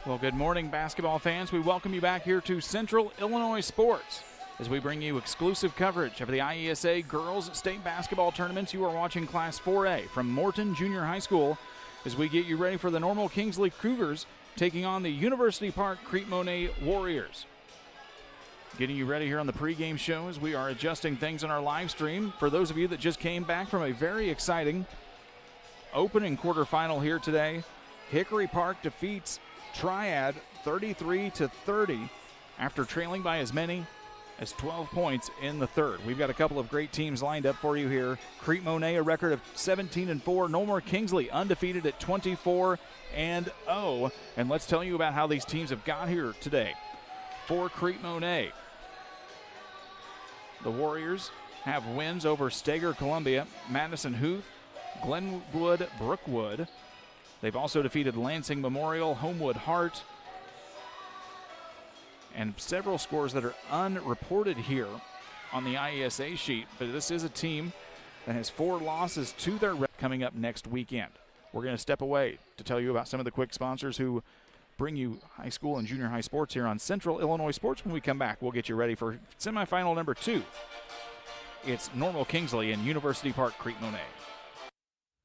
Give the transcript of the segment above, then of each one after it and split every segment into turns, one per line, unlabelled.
Well, good morning, basketball fans. We welcome you back here to Central Illinois Sports as we bring you exclusive coverage of the IESA Girls State Basketball Tournaments. You are watching Class 4A from Morton Junior High School as we get you ready for the normal Kingsley Cougars taking on the University Park Crete Monee Warriors. Getting you ready here on the pregame show as we are adjusting things on our live stream. For those of you that just came back from a very exciting opening quarterfinal here today, Hickory Park defeats Triad 33-30 after trailing by as many as 12 points in the third. We've got a couple of great teams lined up for you here. Crete Monee, a record of 17-4. No more Kingsley, undefeated at 24-0. And let's tell you about how these teams have got here today. For Crete Monee, the Warriors have wins over Steger Columbia, Madison Huth, Glenwood Brookwood. They've also defeated Lansing Memorial, Homewood Hart, and several scores that are unreported here on the IESA sheet. But this is a team that has 4 losses to their record coming up next weekend. We're going to step away to tell you about some of the quick sponsors who bring you high school and junior high sports here on Central Illinois Sports. When we come back, we'll get you ready for semifinal number 2. It's Normal Kingsley and University Park Crete Monee.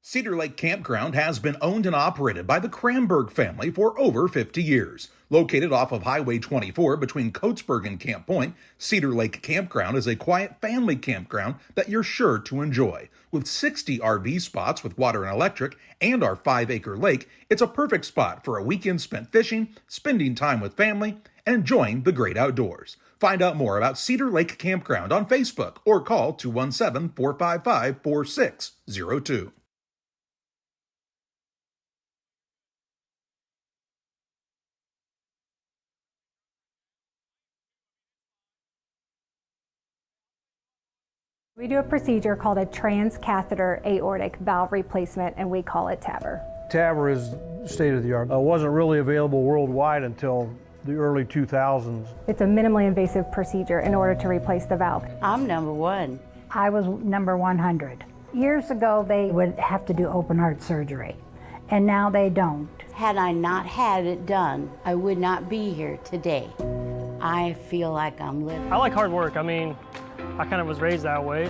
Cedar Lake Campground has been owned and operated by the Kramberg family for over 50 years. Located off of Highway 24 between Coatesburg and Camp Point, Cedar Lake Campground is a quiet family campground that you're sure to enjoy. With 60 RV spots with water and electric and our 5-acre lake, it's a perfect spot for a weekend spent fishing, spending time with family, and enjoying the great outdoors. Find out more about Cedar Lake Campground on Facebook or call 217-455-4602.
We do a procedure called a transcatheter aortic valve replacement, and we call it TAVR.
TAVR is state of the art. It wasn't really available worldwide until the early 2000s.
It's a minimally invasive procedure in order to replace the valve.
I'm number 1.
I was number 100. Years ago, they would have to do open heart surgery, and now they don't.
Had I not had it done, I would not be here today. I feel like I'm living.
I like hard work. I mean, I kind of was raised that way.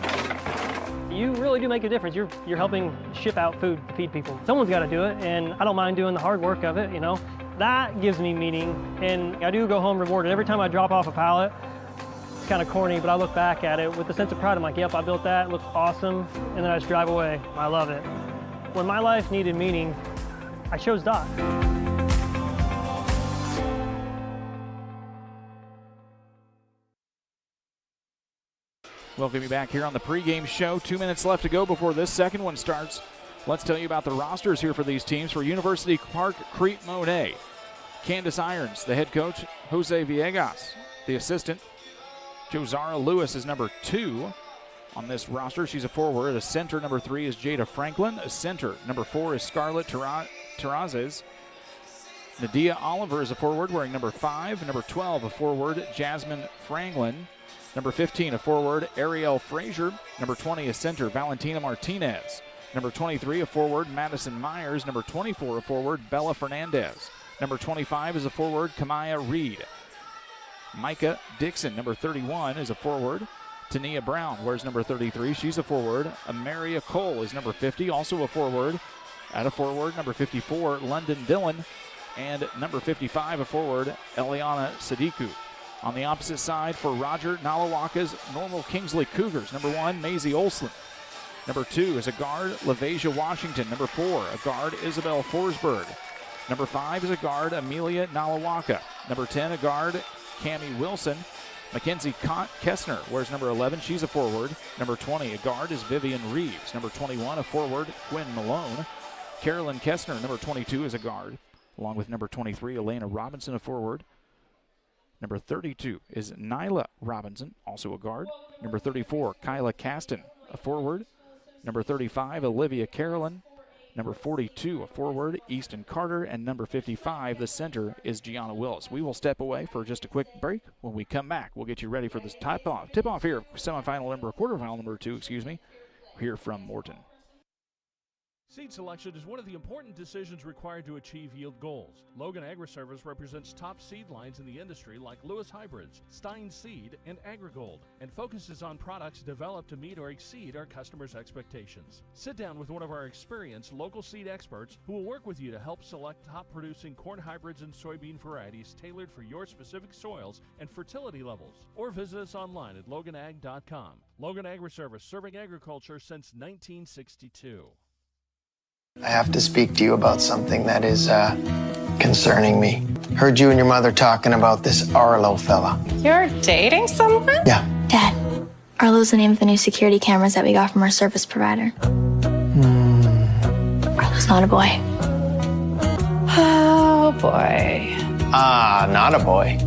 You really do make a difference. You're helping ship out food to feed people. Someone's got to do it, and I don't mind doing the hard work of it, you know. That gives me meaning, and I do go home rewarded. Every time I drop off a pallet, it's kind of corny, but I look back at it with a sense of pride. I'm like, yep, I built that, it looks awesome, and then I just drive away. I love it. When my life needed meaning, I chose Doc.
Welcome you back here on the pregame show. 2 minutes left to go before this second one starts. Let's tell you about the rosters here for these teams. For University Park Crete Monee, Candace Irons, the head coach, Jose Villegas, the assistant. Josara Lewis is number 2 on this roster. She's a forward. A center, number 3, is Jada Franklin. A center, number 4, is Scarlett Terrazes. Nadia Oliver is a forward, wearing number 5. Number 12, a forward, Jasmine Franklin. Number 15, a forward, Ariel Frazier. Number 20, a center, Valentina Martinez. Number 23, a forward, Madison Myers. Number 24, a forward, Bella Fernandez. Number 25 is a forward, Kamaya Reed. Micah Dixon, number 31, is a forward. Tania Brown wears number 33. She's a forward. Amaria Cole is number 50, also a forward. At a forward, number 54, London Dillon. And number 55, a forward, Eliana Sadiku. On the opposite side for Roger Nalawaka's Normal Kingsley Cougars, number 1, Maisie Olson. Number 2 is a guard, LaVasia Washington. Number 4, a guard, Isabel Forsberg. Number 5 is a guard, Amelia Nalawaka. Number 10, a guard, Cammie Wilson. Mackenzie Kessner wears number 11. She's a forward. Number 20, a guard, is Vivian Reeves. Number 21, a forward, Quinn Malone. Carolyn Kessner, number 22, is a guard, along with number 23, Elena Robinson, a forward. Number 32 is Nyla Robinson, also a guard. Number 34, Kyla Caston, a forward. Number 35, Olivia Carolyn. Number 42, a forward, Easton Carter. And number 55, the center, is Gianna Willis. We will step away for just a quick break. When we come back, we'll get you ready for this tip-off here, quarterfinal number 2, here from Morton.
Seed selection is one of the important decisions required to achieve yield goals. Logan Agri-Service represents top seed lines in the industry like Lewis Hybrids, Stein Seed, and AgriGold, and focuses on products developed to meet or exceed our customers' expectations. Sit down with one of our experienced local seed experts who will work with you to help select top-producing corn hybrids and soybean varieties tailored for your specific soils and fertility levels. Or visit us online at loganag.com. Logan Agri-Service, serving agriculture since 1962.
I have to speak to you about something that is concerning me. Heard you and your mother talking about this Arlo fella.
You're dating someone?
Yeah.
Dad, Arlo's the name of the new security cameras that we got from our service provider. Arlo's not a boy.
Oh, boy.
Ah, not a boy.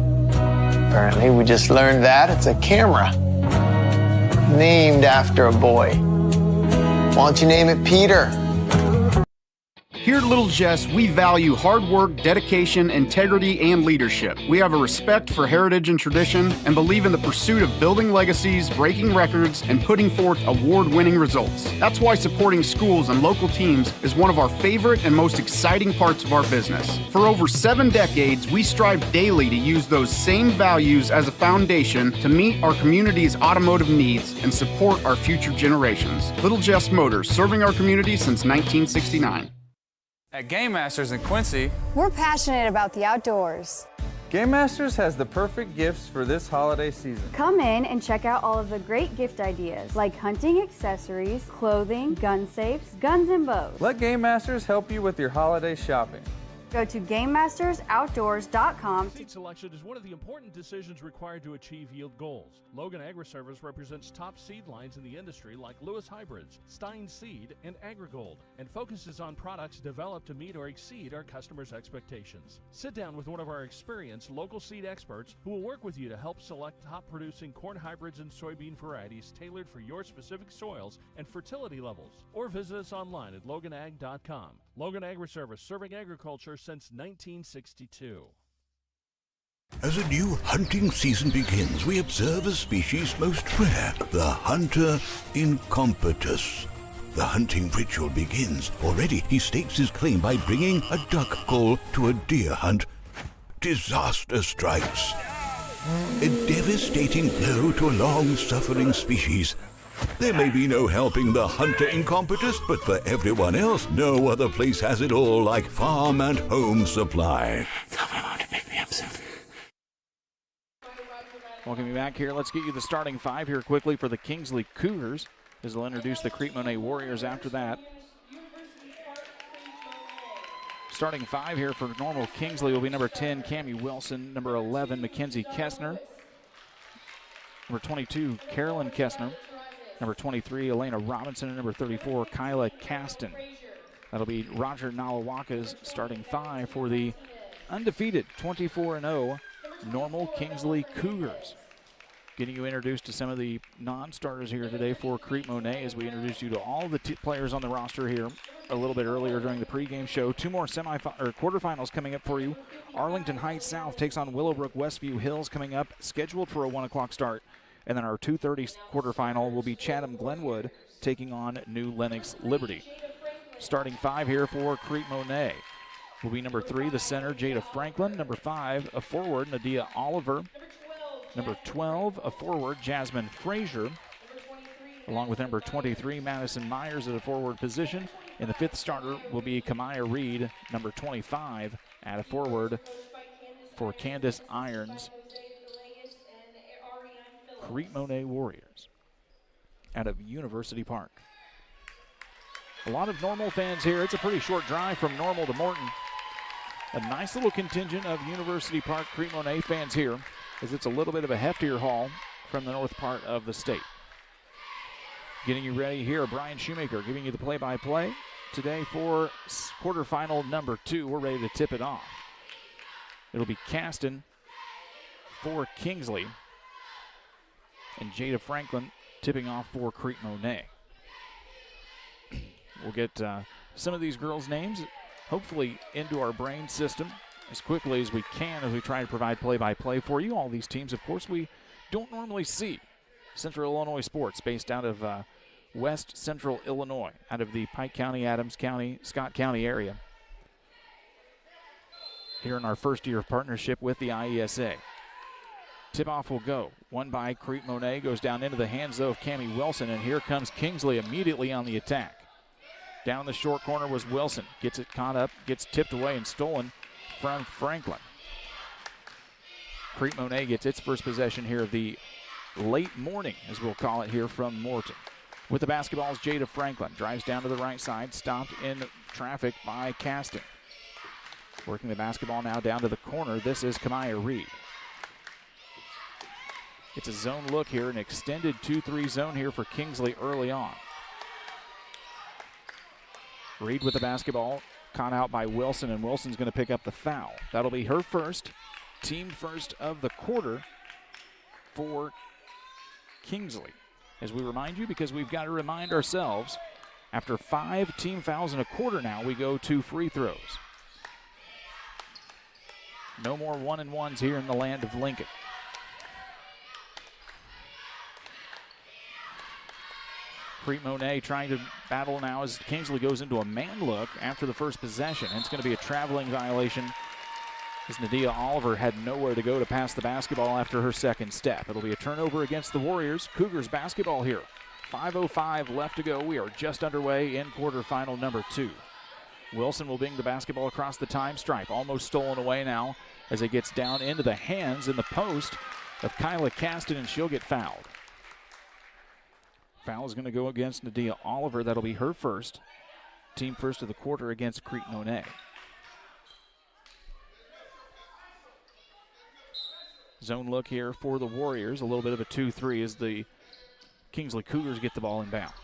Apparently, we just learned that it's a camera named after a boy. Why don't you name it Peter?
Here at Little Jess, we value hard work, dedication, integrity, and leadership. We have a respect for heritage and tradition and believe in the pursuit of building legacies, breaking records, and putting forth award-winning results. That's why supporting schools and local teams is one of our favorite and most exciting parts of our business. For over 7 decades, we strive daily to use those same values as a foundation to meet our community's automotive needs and support our future generations. Little Jess Motors, serving our community since 1969.
At Game Masters in Quincy,
we're passionate about the outdoors.
Game Masters has the perfect gifts for this holiday season.
Come in and check out all of the great gift ideas like hunting accessories, clothing, gun safes, guns and bows.
Let Game Masters help you with your holiday shopping.
Go to GameMastersOutdoors.com.
Seed selection is one of the important decisions required to achieve yield goals. Logan Agri-Service represents top seed lines in the industry like Lewis Hybrids, Stein Seed, and AgriGold, and focuses on products developed to meet or exceed our customers' expectations. Sit down with one of our experienced local seed experts who will work with you to help select top-producing corn hybrids and soybean varieties tailored for your specific soils and fertility levels. Or visit us online at loganag.com. Logan Agri-Service, serving agriculture since 1962.
As a new hunting season begins, we observe a species most rare, the hunter incompetus. The hunting ritual begins. Already he stakes his claim by bringing a duck call to a deer hunt. Disaster strikes. A devastating blow to a long-suffering species. There may be no helping the hunter incompetus, but for everyone else, no other place has it all like Farm and Home Supply. Tell my mom to pick me up soon.
Welcome you back here. Let's get you the starting 5 here quickly for the Kingsley Cougars, as they'll introduce the Crete Monee Warriors after that. Starting 5 here for normal Kingsley will be number 10, Cammie Wilson, number 11, Mackenzie Kessner, number 22, Carolyn Kessner, number 23, Elena Robinson, and number 34, Kyla Caston. That'll be Roger Nalawaka's starting 5 for the undefeated 24-0 normal Kingsley Cougars. Getting you introduced to some of the non-starters here today for Crete Monee as we introduce you to all the players on the roster here a little bit earlier during the pregame show. 2 more quarterfinals coming up for you. Arlington Heights South takes on Willowbrook Westview Hills coming up, scheduled for a 1 o'clock start. And then our 2:30 quarterfinal will be Chatham Glenwood taking on New Lenox Liberty. Starting 5 here for Crete Monee will be number 3, the center, Jada Franklin. Number 5, a forward, Nadia Oliver. Number 12, a forward, Jasmine Frazier. Along with number 23, Madison Myers at a forward position. And the 5th starter will be Kamaya Reed, number 25, at a forward for Candace Irons. Crete Monee Warriors out of University Park. A lot of Normal fans here. It's a pretty short drive from Normal to Morton. A nice little contingent of University Park Crete Monee fans here, as it's a little bit of a heftier haul from the north part of the state. Getting you ready here, Brian Shoemaker giving you the play-by-play today for quarterfinal number 2. We're ready to tip it off. It'll be Caston for Kingsley, and Jada Franklin tipping off for Crete Monee. We'll get some of these girls' names hopefully into our brain system as quickly as we can as we try to provide play-by-play for you. All these teams, of course, we don't normally see. Central Illinois Sports, based out of West Central Illinois, out of the Pike County, Adams County, Scott County area. Here in our first year of partnership with the IESA. Tip-off will go. One by Crete Monee, goes down into the hands, though, of Cammie Wilson, and here comes Kingsley immediately on the attack. Down in the short corner was Wilson. Gets it caught up, gets tipped away and stolen from Franklin. Crete Monee gets its first possession here of the late morning, as we'll call it here from Morton. With the basketball is Jada Franklin. Drives down to the right side, stopped in traffic by Caston. Working the basketball now down to the corner. This is Kamaya Reed. It's a zone look here, an extended 2-3 zone here for Kingsley early on. Reed with the basketball, caught out by Wilson, and Wilson's going to pick up the foul. That'll be her first, team first of the quarter for Kingsley. As we remind you, because we've got to remind ourselves, after 5 team fouls in a quarter now, we go to free throws. No more 1-and-1s here in the land of Lincoln. Crete Monee trying to battle now as Kingsley goes into a man look after the first possession. And it's going to be a traveling violation as Nadia Oliver had nowhere to go to pass the basketball after her second step. It'll be a turnover against the Warriors. Cougars basketball here. 5:05 left to go. We are just underway in quarterfinal number 2. Wilson will bring the basketball across the time stripe. Almost stolen away now as it gets down into the hands in the post of Kyla Caston, and she'll get fouled. Foul is going to go against Nadia Oliver. That'll be her first. Team first of the quarter against Crete Monee. Zone look here for the Warriors. A little bit of a 2-3 as the Kingsley Cougars get the ball in bounds.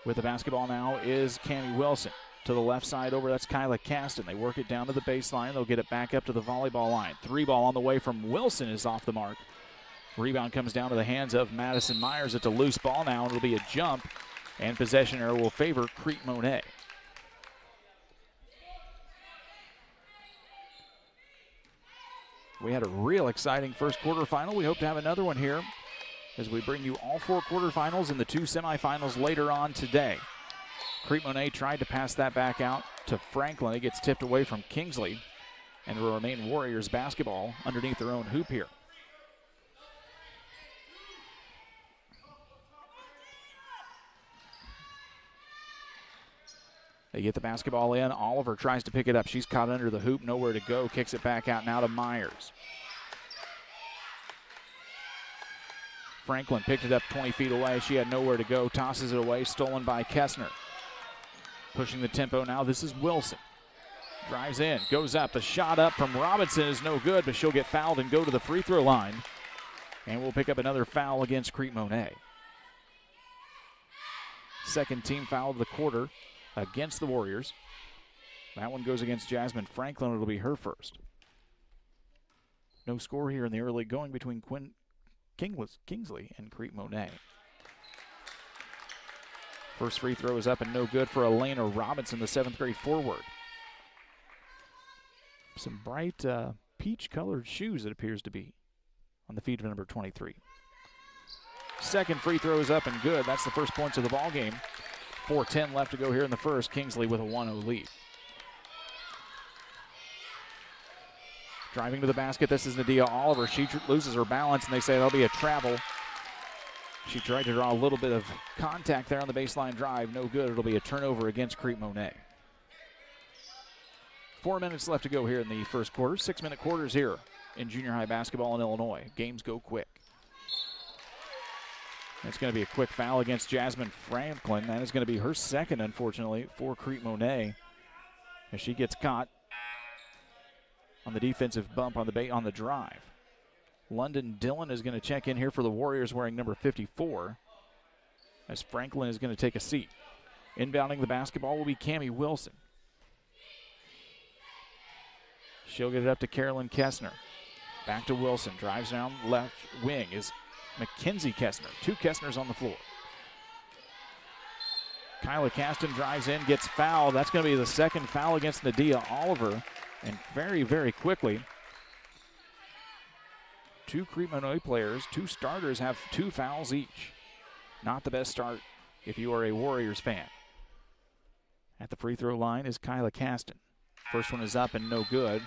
With the basketball now is Cammie Wilson. To the left side over, that's Kyla Caston. They work it down to the baseline. They'll get it back up to the volleyball line. 3-ball on the way from Wilson is off the mark. Rebound comes down to the hands of Madison Myers. It's a loose ball now, and it'll be a jump, and possession error will favor Crete Monee. We had a real exciting first quarterfinal. We hope to have another one here as we bring you all 4 quarterfinals and the 2 semifinals later on today. Crete Monee tried to pass that back out to Franklin. It gets tipped away from Kingsley, and it will remain Warriors basketball underneath their own hoop here. They get the basketball in. Oliver tries to pick it up. She's caught under the hoop, nowhere to go. Kicks it back out now to Myers. Franklin picked it up 20 feet away. She had nowhere to go. Tosses it away. Stolen by Kessner. Pushing the tempo now. This is Wilson. Drives in. Goes up. The shot up from Robinson is no good, but she'll get fouled and go to the free throw line. And we'll pick up another foul against Crete Monee. Second team foul of the quarter against the Warriors. That one goes against Jasmine Franklin. It'll be her first. No score here in the early going between Kingsley and Crete Monee. First free throw is up and no good for Elena Robinson, the 7th grade forward. Some bright peach-colored shoes, it appears to be, on the feet of number 23. Second free throw is up and good. That's the first points of the ball game. 4:10 left to go here in the first. Kingsley with a 1-0 lead. Driving to the basket, this is Nadia Oliver. She loses her balance, and they say that'll be a travel. She tried to draw a little bit of contact there on the baseline drive. No good. It'll be a turnover against Crete Monee. 4 minutes left to go here in the first quarter. 6-minute quarters here in junior high basketball in Illinois. Games go quick. It's going to be a quick foul against Jasmine Franklin. That is going to be her second, unfortunately, for Crete Monee, as she gets caught on the defensive bump on the drive. London Dillon is going to check in here for the Warriors wearing number 54, as Franklin is going to take a seat. Inbounding the basketball will be Cammie Wilson. She'll get it up to Carolyn Kessner. Back to Wilson. Drives down left wing is Mackenzie Kessner. 2 Kessners on the floor. Kyla Caston drives in, gets fouled. That's going to be the second foul against Nadia Oliver. And very, very quickly, 2 Crete Monee players, 2 starters have 2 fouls each. Not the best start if you are a Warriors fan. At the free throw line is Kyla Caston. First one is up and no good.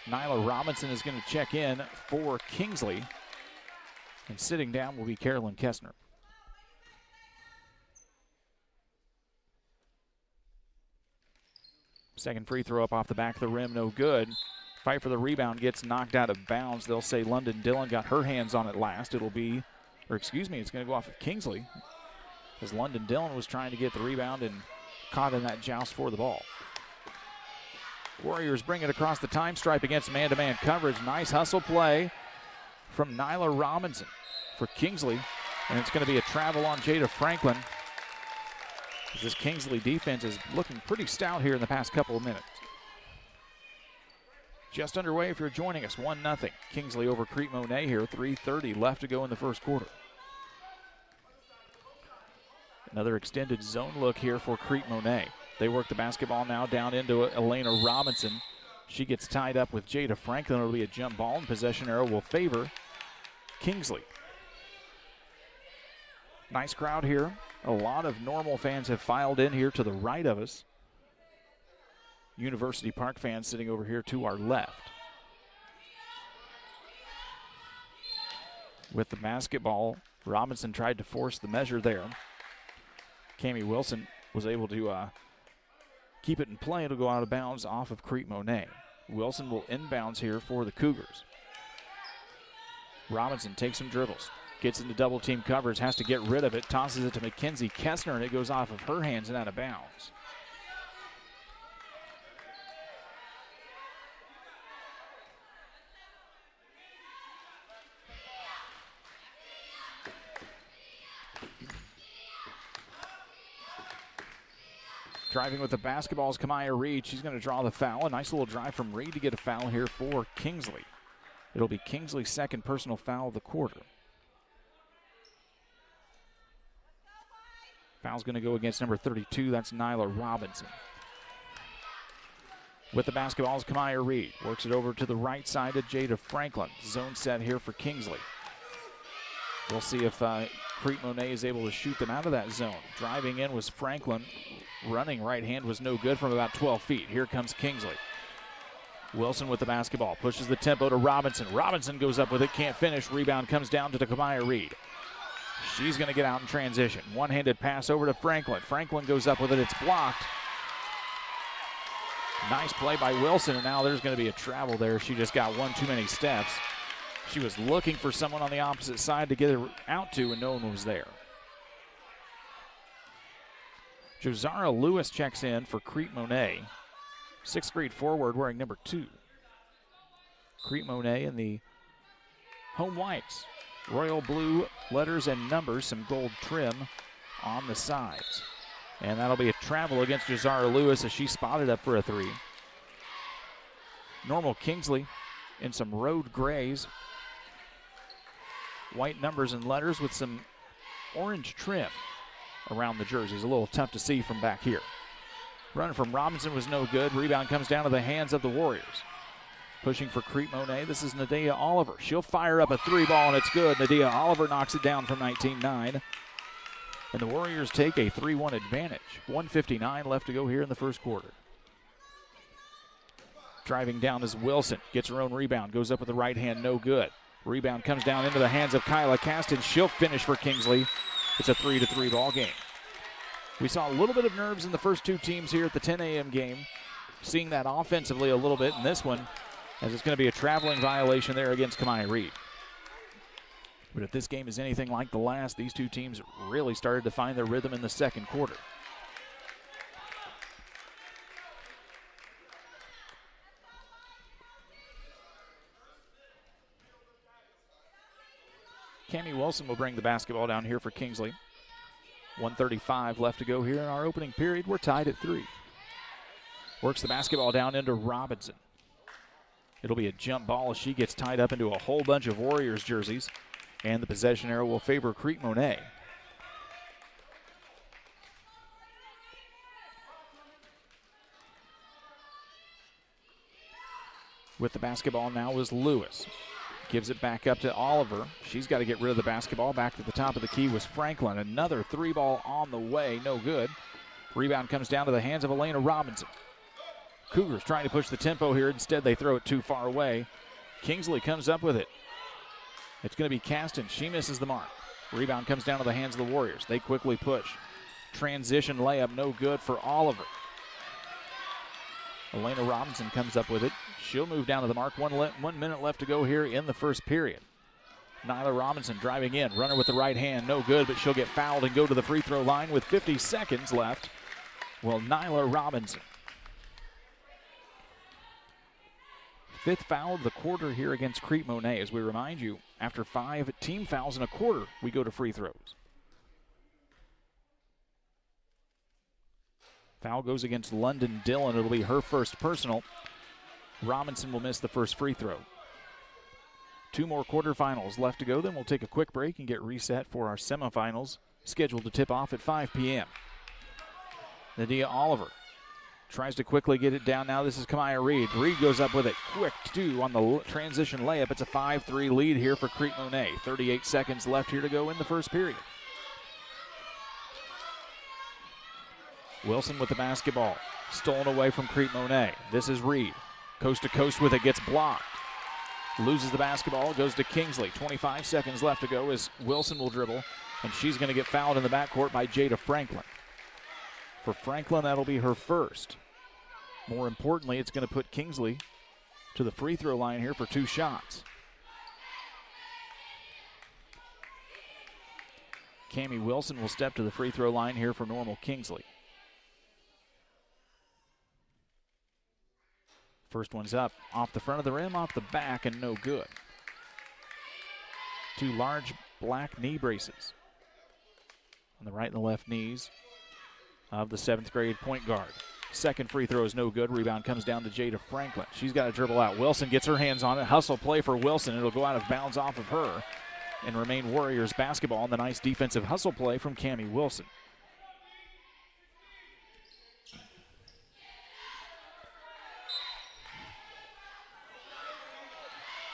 Nyla Robinson is going to check in for Kingsley. And sitting down will be Carolyn Kessner. Second free throw up off the back of the rim, no good. Fight for the rebound, gets knocked out of bounds. They'll say London Dillon got her hands on it last. It's going to go off of Kingsley, as London Dillon was trying to get the rebound and caught in that joust for the ball. Warriors bring it across the time stripe against man-to-man coverage. Nice hustle play from Nyla Robinson for Kingsley, and it's going to be a travel on Jada Franklin. This Kingsley defense is looking pretty stout here in the past couple of minutes. Just underway if you're joining us, 1-0. Kingsley over Crete Monee here, 3:30 left to go in the first quarter. Another extended zone look here for Crete Monee. They work the basketball now down into Elena Robinson. She gets tied up with Jada Franklin. It'll be a jump ball, and possession arrow will favor Kingsley. Nice crowd here. A lot of Normal fans have filed in here to the right of us. University Park fans sitting over here to our left. With the basketball, Robinson tried to force the measure there. Cammie Wilson was able to keep it in play. It'll go out of bounds off of Crete Monee. Wilson will inbounds here for the Cougars. Robinson takes some dribbles. Gets into double team coverage, has to get rid of it, tosses it to Mackenzie Kessner, and it goes off of her hands and out of bounds. Driving with the basketball is Kamaya Reed. She's going to draw the foul. A nice little drive from Reed to get a foul here for Kingsley. It'll be Kingsley's second personal foul of the quarter. Foul's going to go against number 32. That's Nyla Robinson. With the basketball is Kamaya Reed. Works it over to the right side of Jada Franklin. Zone set here for Kingsley. We'll see if Crete Monee is able to shoot them out of that zone. Driving in was Franklin. Running right hand was no good from about 12 feet. Here comes Kingsley. Wilson with the basketball. Pushes the tempo to Robinson. Robinson goes up with it. Can't finish. Rebound comes down to Kamaya Reed. She's going to get out in transition. One-handed pass over to Franklin. Franklin goes up with it. It's blocked. Nice play by Wilson, and now there's going to be a travel there. She just got one too many steps. She was looking for someone on the opposite side to get her out to, and no one was there. Josara Lewis checks in for Crete Monee. Sixth grade forward wearing number 2. Crete Monee in the home whites. Royal blue letters and numbers, some gold trim on the sides. And that'll be a travel against Josara Lewis as she spotted up for a 3. Normal Kingsley in some road grays. White numbers and letters with some orange trim around the jerseys. A little tough to see from back here. Run from Robinson was no good. Rebound comes down to the hands of the Warriors. Pushing for Crete Monee, this is Nadia Oliver. She'll fire up a 3 ball, and it's good. Nadia Oliver knocks it down from 19-9. And the Warriors take a 3-1 advantage. 1:59 left to go here in the first quarter. Driving down is Wilson. Gets her own rebound. Goes up with the right hand, no good. Rebound comes down into the hands of Kyla Caston. She'll finish for Kingsley. It's a 3-3 ball game. We saw a little bit of nerves in the first two teams here at the 10 a.m. game. Seeing that offensively a little bit in this one, as it's going to be a traveling violation there against Kamaya Reed. But if this game is anything like the last, these two teams really started to find their rhythm in the second quarter. Cammie Wilson will bring the basketball down here for Kingsley. 1:35 left to go here in our opening period. We're tied at 3. Works the basketball down into Robinson. It'll be a jump ball as she gets tied up into a whole bunch of Warriors jerseys. And the possession arrow will favor Crete Monee. With the basketball now is Lewis. Gives it back up to Oliver. She's got to get rid of the basketball. Back to the top of the key was Franklin. Another three ball on the way. No good. Rebound comes down to the hands of Elena Robinson. Cougars trying to push the tempo here. Instead, they throw it too far away. Kingsley comes up with it. It's going to be Caston. She misses the mark. Rebound comes down to the hands of the Warriors. They quickly push. Transition layup, no good for Oliver. Elena Robinson comes up with it. She'll move down to the mark. 1 minute left to go here in the first period. Nyla Robinson driving in. Runner with the right hand. No good, but she'll get fouled and go to the free throw line with 50 seconds left. Well, Nyla Robinson. Fifth foul of the quarter here against Crete Monee. As we remind you, after 5 team fouls in a quarter, we go to free throws. Foul goes against London Dillon. It'll be her first personal. Robinson will miss the first free throw. 2 more quarterfinals left to go. Then we'll take a quick break and get reset for our semifinals, scheduled to tip off at 5 p.m. Nadia Oliver tries to quickly get it down now. This is Kamaya Reed. Reed goes up with it. Quick 2 on the transition layup. It's a 5-3 lead here for Crete Monee. 38 seconds left here to go in the first period. Wilson with the basketball. Stolen away from Crete Monee. This is Reed. Coast to coast with it. Gets blocked. Loses the basketball. Goes to Kingsley. 25 seconds left to go as Wilson will dribble. And she's going to get fouled in the backcourt by Jada Franklin. For Franklin, that'll be her first. More importantly, it's going to put Kingsley to the free throw line here for 2 shots. Cammie Wilson will step to the free throw line here for Normal Kingsley. First one's up, off the front of the rim, off the back, and no good. 2 large black knee braces on the right and the left knees of the 7th grade point guard. Second free throw is no good. Rebound comes down to Jada Franklin. She's got to dribble out. Wilson gets her hands on it. Hustle play for Wilson. It'll go out of bounds off of her and remain Warriors basketball. And the nice defensive hustle play from Cammie Wilson.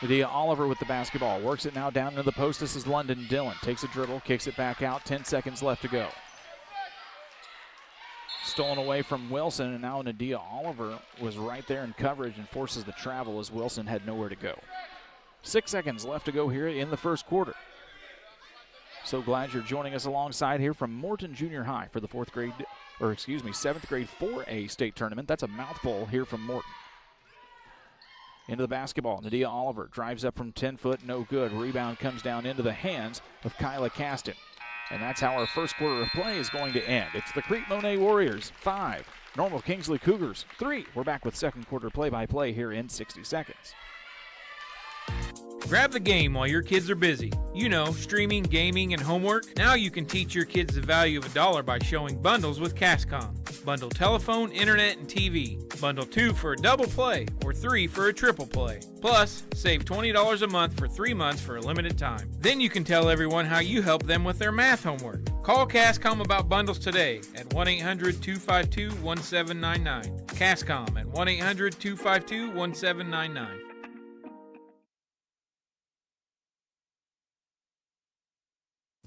Nadia Oliver with the basketball. Works it now down into the post. This is London Dillon. Takes a dribble, kicks it back out. 10 seconds left to go. Stolen away from Wilson, and now Nadia Oliver was right there in coverage and forces the travel as Wilson had nowhere to go. 6 seconds left to go here in the first quarter. So glad you're joining us alongside here from Morton Junior High for the 7th grade 4A state tournament. That's a mouthful here from Morton. Into the basketball, Nadia Oliver drives up from 10 foot, no good. Rebound comes down into the hands of Kyla Caston. And that's how our first quarter of play is going to end. It's the Crete Monee Warriors 5, Normal Kingsley Cougars 3. We're back with second quarter play-by-play here in 60 seconds.
Grab the game while your kids are busy. You know, streaming, gaming, and homework. Now you can teach your kids the value of $1 by showing bundles with Cascom. Bundle telephone, internet, and TV. Bundle 2 for a double play or 3 for a triple play. Plus, save $20 a month for 3 months for a limited time. Then you can tell everyone how you help them with their math homework. Call Cascom about bundles today at 1-800-252-1799. Cascom at 1-800-252-1799.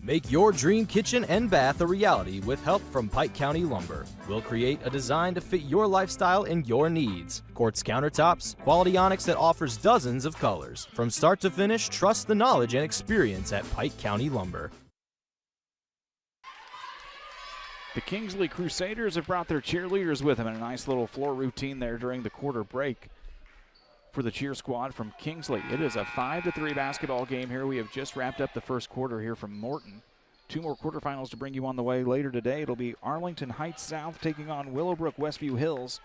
Make your dream kitchen and bath a reality with help from Pike County Lumber. We'll create a design to fit your lifestyle and your needs. Quartz countertops, quality onyx that offers dozens of colors. From start to finish, trust the knowledge and experience at Pike County Lumber.
The Kingsley Crusaders have brought their cheerleaders with them in a nice little floor routine there during the quarter break for the cheer squad from Kingsley. It is a 5-3 basketball game here. We have just wrapped up the first quarter here from Morton. 2 more quarterfinals to bring you on the way later today. It'll be Arlington Heights South taking on Willowbrook Westview Hills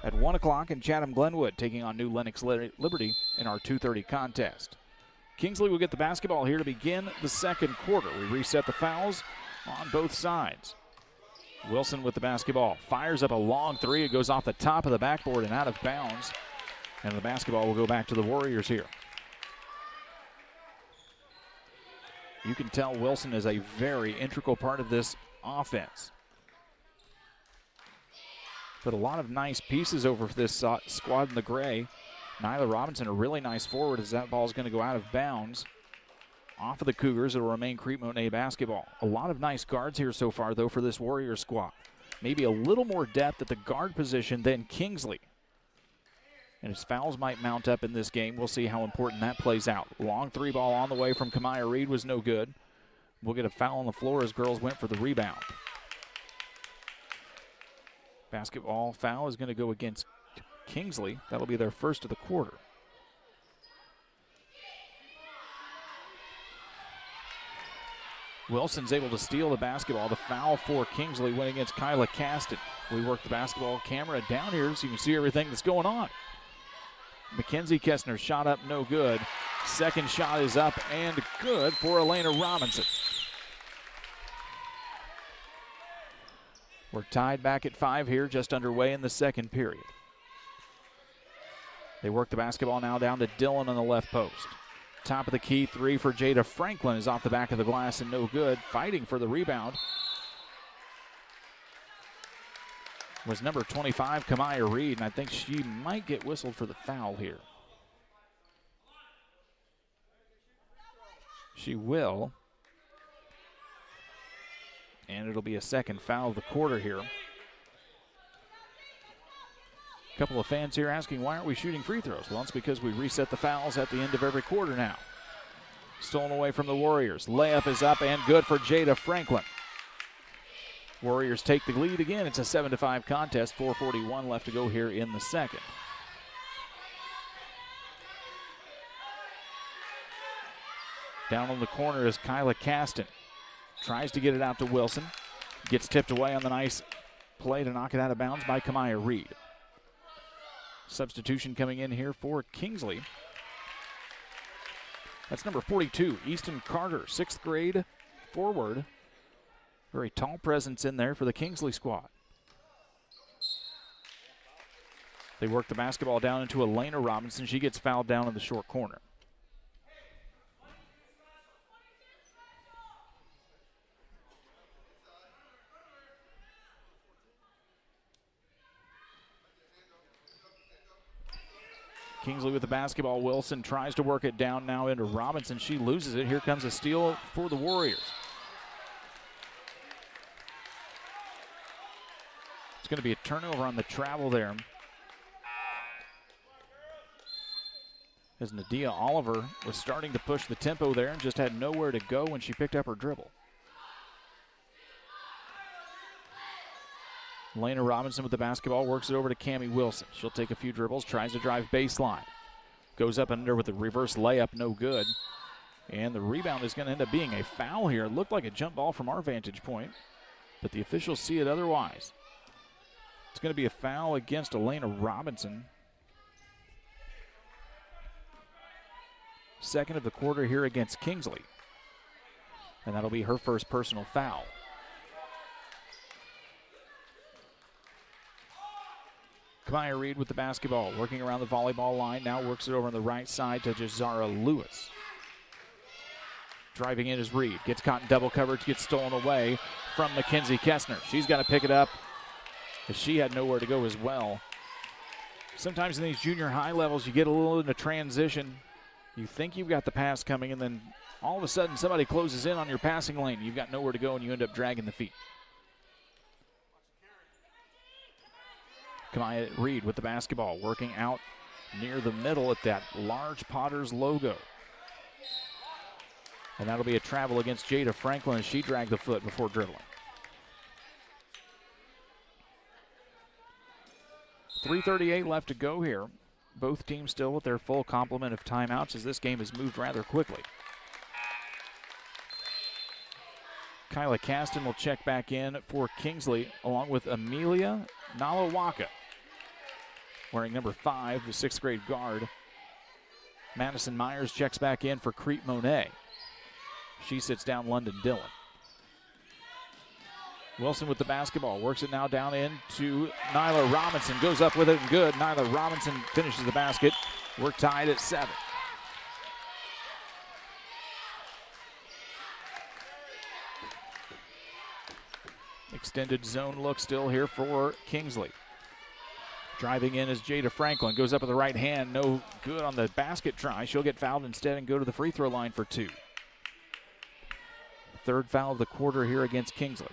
at 1 o'clock, and Chatham Glenwood taking on New Lenox Liberty in our 2:30 contest. Kingsley will get the basketball here to begin the second quarter. We reset the fouls on both sides. Wilson with the basketball. Fires up a long 3. It goes off the top of the backboard and out of bounds. And the basketball will go back to the Warriors here. You can tell Wilson is a very integral part of this offense. Put a lot of nice pieces over this squad in the gray. Nyla Robinson, a really nice forward as that ball is going to go out of bounds. Off of the Cougars, it'll remain Crete Monee basketball. A lot of nice guards here so far, though, for this Warriors squad. Maybe a little more depth at the guard position than Kingsley. And his fouls might mount up in this game. We'll see how important that plays out. Long three ball on the way from Kamaya Reed was no good. We'll get a foul on the floor as girls went for the rebound. Basketball foul is going to go against Kingsley. That'll be their first of the quarter. Wilson's able to steal the basketball. The foul for Kingsley went against Kyla Caston. We work the basketball camera down here so you can see everything that's going on. Mackenzie Kessner shot up, no good. Second shot is up and good for Elena Robinson. We're tied back at 5 here, just underway in the second period. They work the basketball now down to Dillon on the left post. Top of the key, three for Jada Franklin is off the back of the glass and no good. Fighting for the rebound was number 25, Kamaya Reed, and I think she might get whistled for the foul here. She will. And it'll be a second foul of the quarter here. A couple of fans here asking, why aren't we shooting free throws? Well, it's because we reset the fouls at the end of every quarter now. Stolen away from the Warriors. Layup is up and good for Jada Franklin. Warriors take the lead again. It's a 7-5 contest. 4:41 left to go here in the second. Down on the corner is Kyla Caston. Tries to get it out to Wilson. Gets tipped away on the nice play to knock it out of bounds by Kamaya Reed. Substitution coming in here for Kingsley. That's number 42, Easton Carter, 6th grade forward. Very tall presence in there for the Kingsley squad. They work the basketball down into Elena Robinson. She gets fouled down in the short corner. Kingsley with the basketball. Wilson tries to work it down now into Robinson. She loses it. Here comes a steal for the Warriors. It's going to be a turnover on the travel there, as Nadia Oliver was starting to push the tempo there and just had nowhere to go when she picked up her dribble. Elena Robinson with the basketball, works it over to Cammie Wilson. She'll take a few dribbles, tries to drive baseline. Goes up and under with a reverse layup, no good. And the rebound is going to end up being a foul here. It looked like a jump ball from our vantage point, but the officials see it otherwise. It's going to be a foul against Elena Robinson. Second of the quarter here against Kingsley. And that'll be her first personal foul. Kamaya Reed with the basketball, working around the volleyball line, now works it over on the right side to Jazara Lewis. Driving in is Reed, gets caught in double coverage, gets stolen away from Mackenzie Kessner. She's got to pick it up, as she had nowhere to go as well. Sometimes in these junior high levels, you get a little into transition. You think you've got the pass coming, and then all of a sudden somebody closes in on your passing lane. You've got nowhere to go, and you end up dragging the feet. Kamaya Reed with the basketball, working out near the middle at that large Potters logo. And that'll be a travel against Jada Franklin as she dragged the foot before dribbling. 3:38 left to go here. Both teams still with their full complement of timeouts as this game has moved rather quickly. Kyla Caston will check back in for Kingsley along with Amelia Nalawaka. Wearing number 5, the 6th grade guard. Madison Myers checks back in for Crete Monee. She sits down London Dillon. Wilson with the basketball, works it now down into Nyla Robinson. Goes up with it and good. Nyla Robinson finishes the basket. We're tied at 7. Extended zone look still here for Kingsley. Driving in is Jada Franklin. Goes up with the right hand. No good on the basket try. She'll get fouled instead and go to the free throw line for 2. Third foul of the quarter here against Kingsley.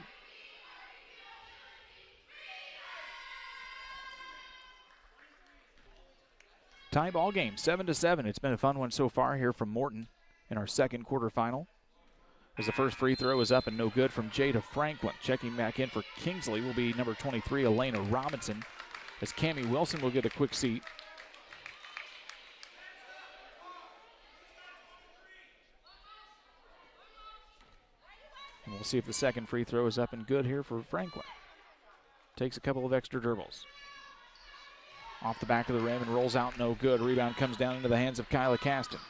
Tie ball game, 7-7. It's been a fun one so far here from Morton in our second quarterfinal. As the first free throw is up and no good from Jada Franklin. Checking back in for Kingsley will be number 23, Elena Robinson, as Cammie Wilson will get a quick seat. And we'll see if the second free throw is up and good here for Franklin. Takes a couple of extra dribbles. Off the back of the rim and rolls out, no good. Rebound comes down into the hands of Kyla Caston.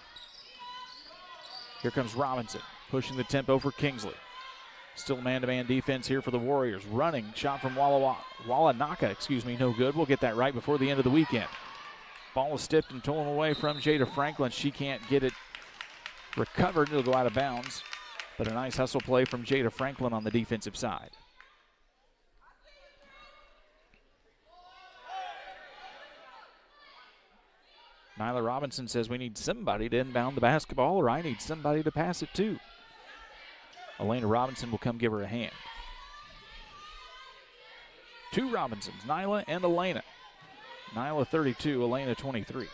Here comes Robinson, pushing the tempo for Kingsley. Still man-to-man defense here for the Warriors. Running, shot from Walanaka, no good. We'll get that right before the end of the weekend. Ball is tipped and stolen away from Jada Franklin. She can't get it recovered. It'll go out of bounds. But a nice hustle play from Jada Franklin on the defensive side. Nyla Robinson says we need somebody to inbound the basketball, or I need somebody to pass it to. Elena Robinson will come give her a hand. 2 Robinsons, Nyla and Elena. Nyla 32, Elena 23.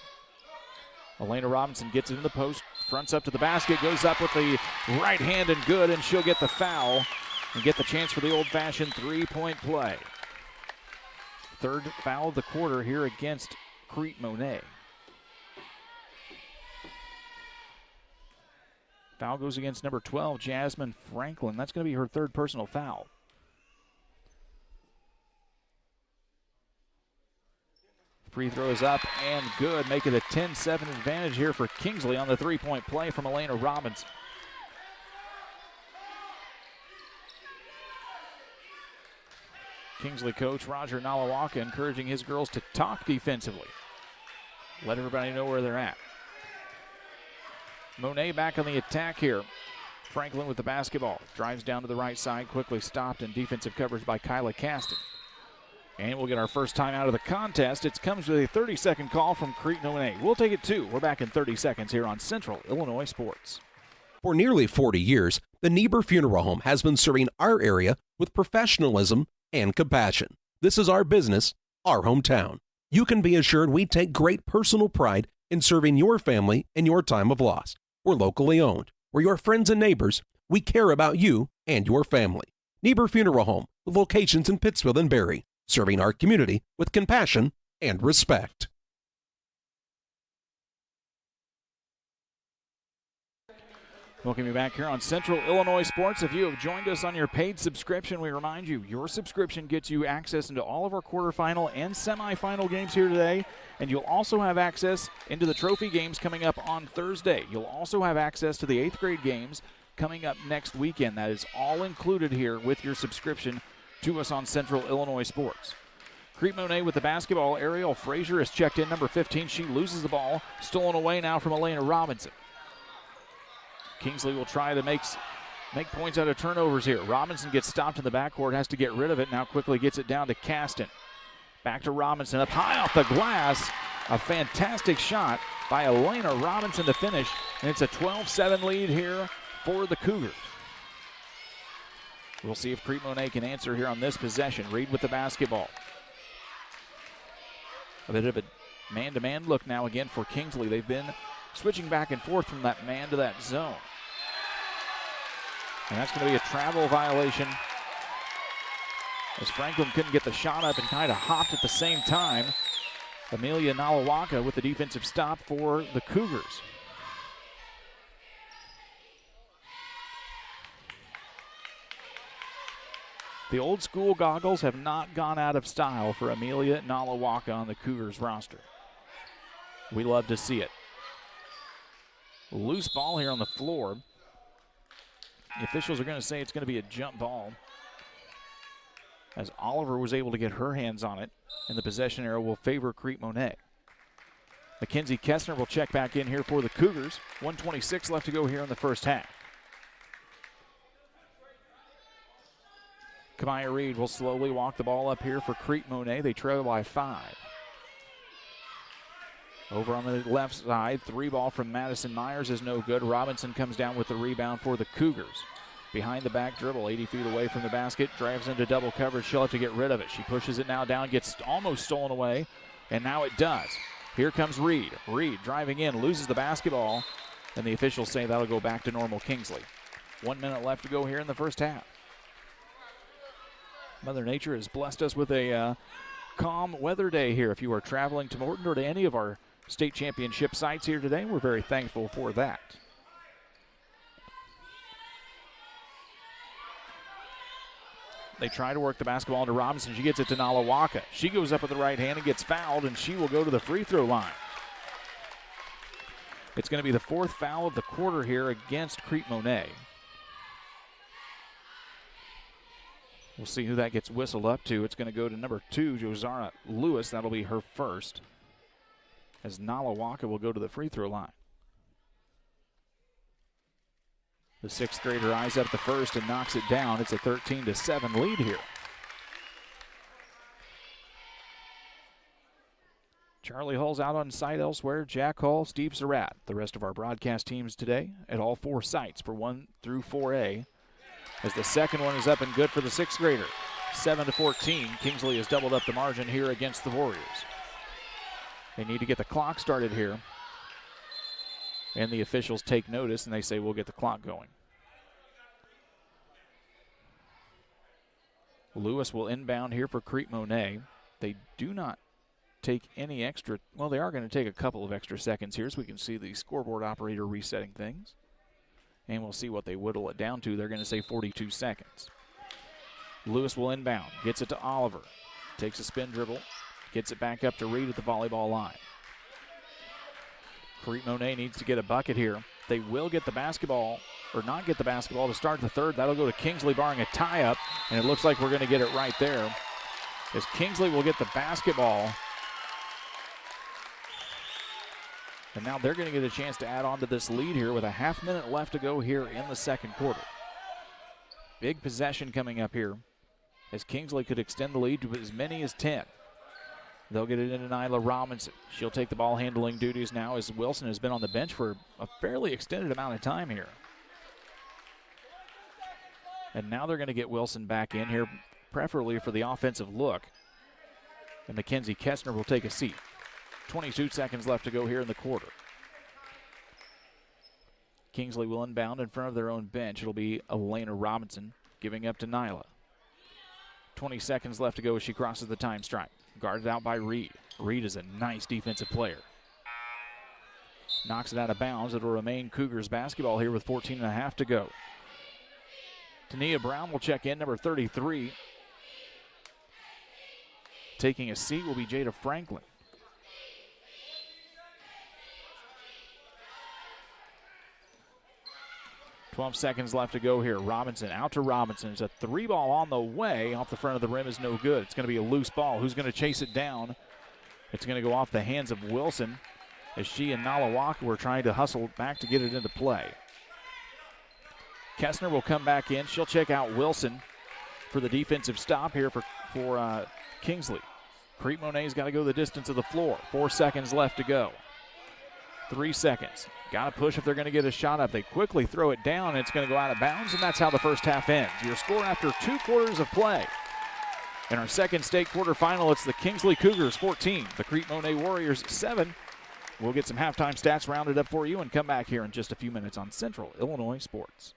Elena Robinson gets it in the post, fronts up to the basket, goes up with the right hand and good, and she'll get the foul and get the chance for the old-fashioned three-point play. Third foul of the quarter here against Crete Monee. Foul goes against number 12, Jasmine Franklin. That's going to be her third personal foul. Free throw is up and good, making a 10-7 advantage here for Kingsley on the three-point play from Elena Robinson. Kingsley coach Roger Nalawaka encouraging his girls to talk defensively. Let everybody know where they're at. Monee back on the attack here. Franklin with the basketball. Drives down to the right side, quickly stopped, and defensive coverage by Kyla Caston. And we'll get our first time out of the contest. It comes with a 30-second call from Crete Monee. We'll take it 2. We're back in 30 seconds here on Central Illinois Sports.
For nearly 40 years, the Niebuhr Funeral Home has been serving our area with professionalism and compassion. This is our business, our hometown. You can be assured we take great personal pride in serving your family in your time of loss. We're locally owned. We're your friends and neighbors. We care about you and your family. Niebuhr Funeral Home, with locations in Pittsfield and Barry, serving our community with compassion and respect.
Welcome you back here on Central Illinois Sports. If you have joined us on your paid subscription, we remind you, your subscription gets you access into all of our quarterfinal and semifinal games here today, and you'll also have access into the trophy games coming up on Thursday. You'll also have access to the 8th grade games coming up next weekend. That is all included here with your subscription to us on Central Illinois Sports. Crete Monee with the basketball. Ariel Frazier is checked in, number 15. She loses the ball. Stolen away now from Elena Robinson. Kingsley will try to make points out of turnovers here. Robinson gets stopped in the backcourt, has to get rid of it. Now quickly gets it down to Caston. Back to Robinson, up high off the glass. A fantastic shot by Elena Robinson to finish. And it's a 12-7 lead here for the Cougars. We'll see if Crete Monee can answer here on this possession. Reed with the basketball. A bit of a man-to-man look now again for Kingsley. They've been switching back and forth from that man to that zone. And that's going to be a travel violation, as Franklin couldn't get the shot up and kind of hopped at the same time. Amelia Nalawaka with the defensive stop for the Cougars. The old school goggles have not gone out of style for Amelia Nalawaka on the Cougars roster. We love to see it. Loose ball here on the floor. The officials are going to say it's going to be a jump ball, as Oliver was able to get her hands on it, and the possession arrow will favor Crete Monee. Mackenzie Kessner will check back in here for the Cougars. 1:26 left to go here in the first half. Kamaya Reed will slowly walk the ball up here for Crete Monee. They trail by 5. Over on the left side, 3-ball from Madison Myers is no good. Robinson comes down with the rebound for the Cougars. Behind the back dribble, 80 feet away from the basket, drives into double coverage. She'll have to get rid of it. She pushes it now down, gets almost stolen away, and now it does. Here comes Reed. Reed driving in, loses the basketball, and the officials say that'll go back to normal Kingsley. 1 minute left to go here in the first half. Mother Nature has blessed us with a calm weather day here. If you are traveling to Morton or to any of our state championship sites here today, we're very thankful for that. They try to work the basketball into Robinson. She gets it to Nalawaka. She goes up with the right hand and gets fouled, and she will go to the free throw line. It's going to be the 4th foul of the quarter here against Crete Monee. We'll see who that gets whistled up to. It's going to go to number 2, Josara Lewis. That'll be her first, as Nalawaka will go to the free throw line. The 6th grader eyes up the first and knocks it down. It's a 13-7 lead here. Charlie Hull's out on site elsewhere. Jack Hall, Steve Surratt. The rest of our broadcast teams today at all 4 sites for 1 through 4A. As the second one is up and good for the 6th grader. 7-14. Kingsley has doubled up the margin here against the Warriors. They need to get the clock started here. And the officials take notice and they say, we'll get the clock going. Lewis will inbound here for Crete Monee. They do not take any extra, well, they are going to take a couple of extra seconds here so we can see the scoreboard operator resetting things. And we'll see what they whittle it down to. They're going to say 42 seconds. Lewis will inbound, gets it to Oliver. Takes a spin dribble, gets it back up to Reed at the volleyball line. Crete Monee needs to get a bucket here. They will get the basketball, or not get the basketball to start the third. That'll go to Kingsley barring a tie-up, and it looks like we're going to get it right there, as Kingsley will get the basketball. And now they're going to get a chance to add on to this lead here with a half minute left to go here in the second quarter. Big possession coming up here, as Kingsley could extend the lead to as many as 10. They'll get it into Nyla Robinson. She'll take the ball handling duties now, as Wilson has been on the bench for a fairly extended amount of time here. And now they're going to get Wilson back in here, preferably for the offensive look. And Mackenzie Kessner will take a seat. 22 seconds left to go here in the quarter. Kingsley will inbound in front of their own bench. It'll be Elena Robinson giving up to Nyla. 20 seconds left to go as she crosses the time stripe. Guarded out by Reed. Reed is a nice defensive player. Knocks it out of bounds. It'll remain Cougars basketball here with 14.5 to go. Tania Brown will check in, number 33. Taking a seat will be Jada Franklin. .12 seconds left to go here. Robinson out to Robinson. It's a 3-ball on the way. Off the front of the rim is no good. It's going to be a loose ball. Who's going to chase it down? It's going to go off the hands of Wilson, as she and Nalawaka were trying to hustle back to get it into play. Kessner will come back in. She'll check out Wilson for the defensive stop here for Kingsley. Crete Monee's got to go the distance of the floor. 4 seconds left to go. 3 seconds. Got to push if they're going to get a shot up. They quickly throw it down, and it's going to go out of bounds, and that's how the first half ends. Your score after 2 quarters of play. In our second state quarterfinal, it's the Kingsley Cougars 14, the Crete Monee Warriors 7. We'll get some halftime stats rounded up for you and come back here in just a few minutes on Central Illinois Sports.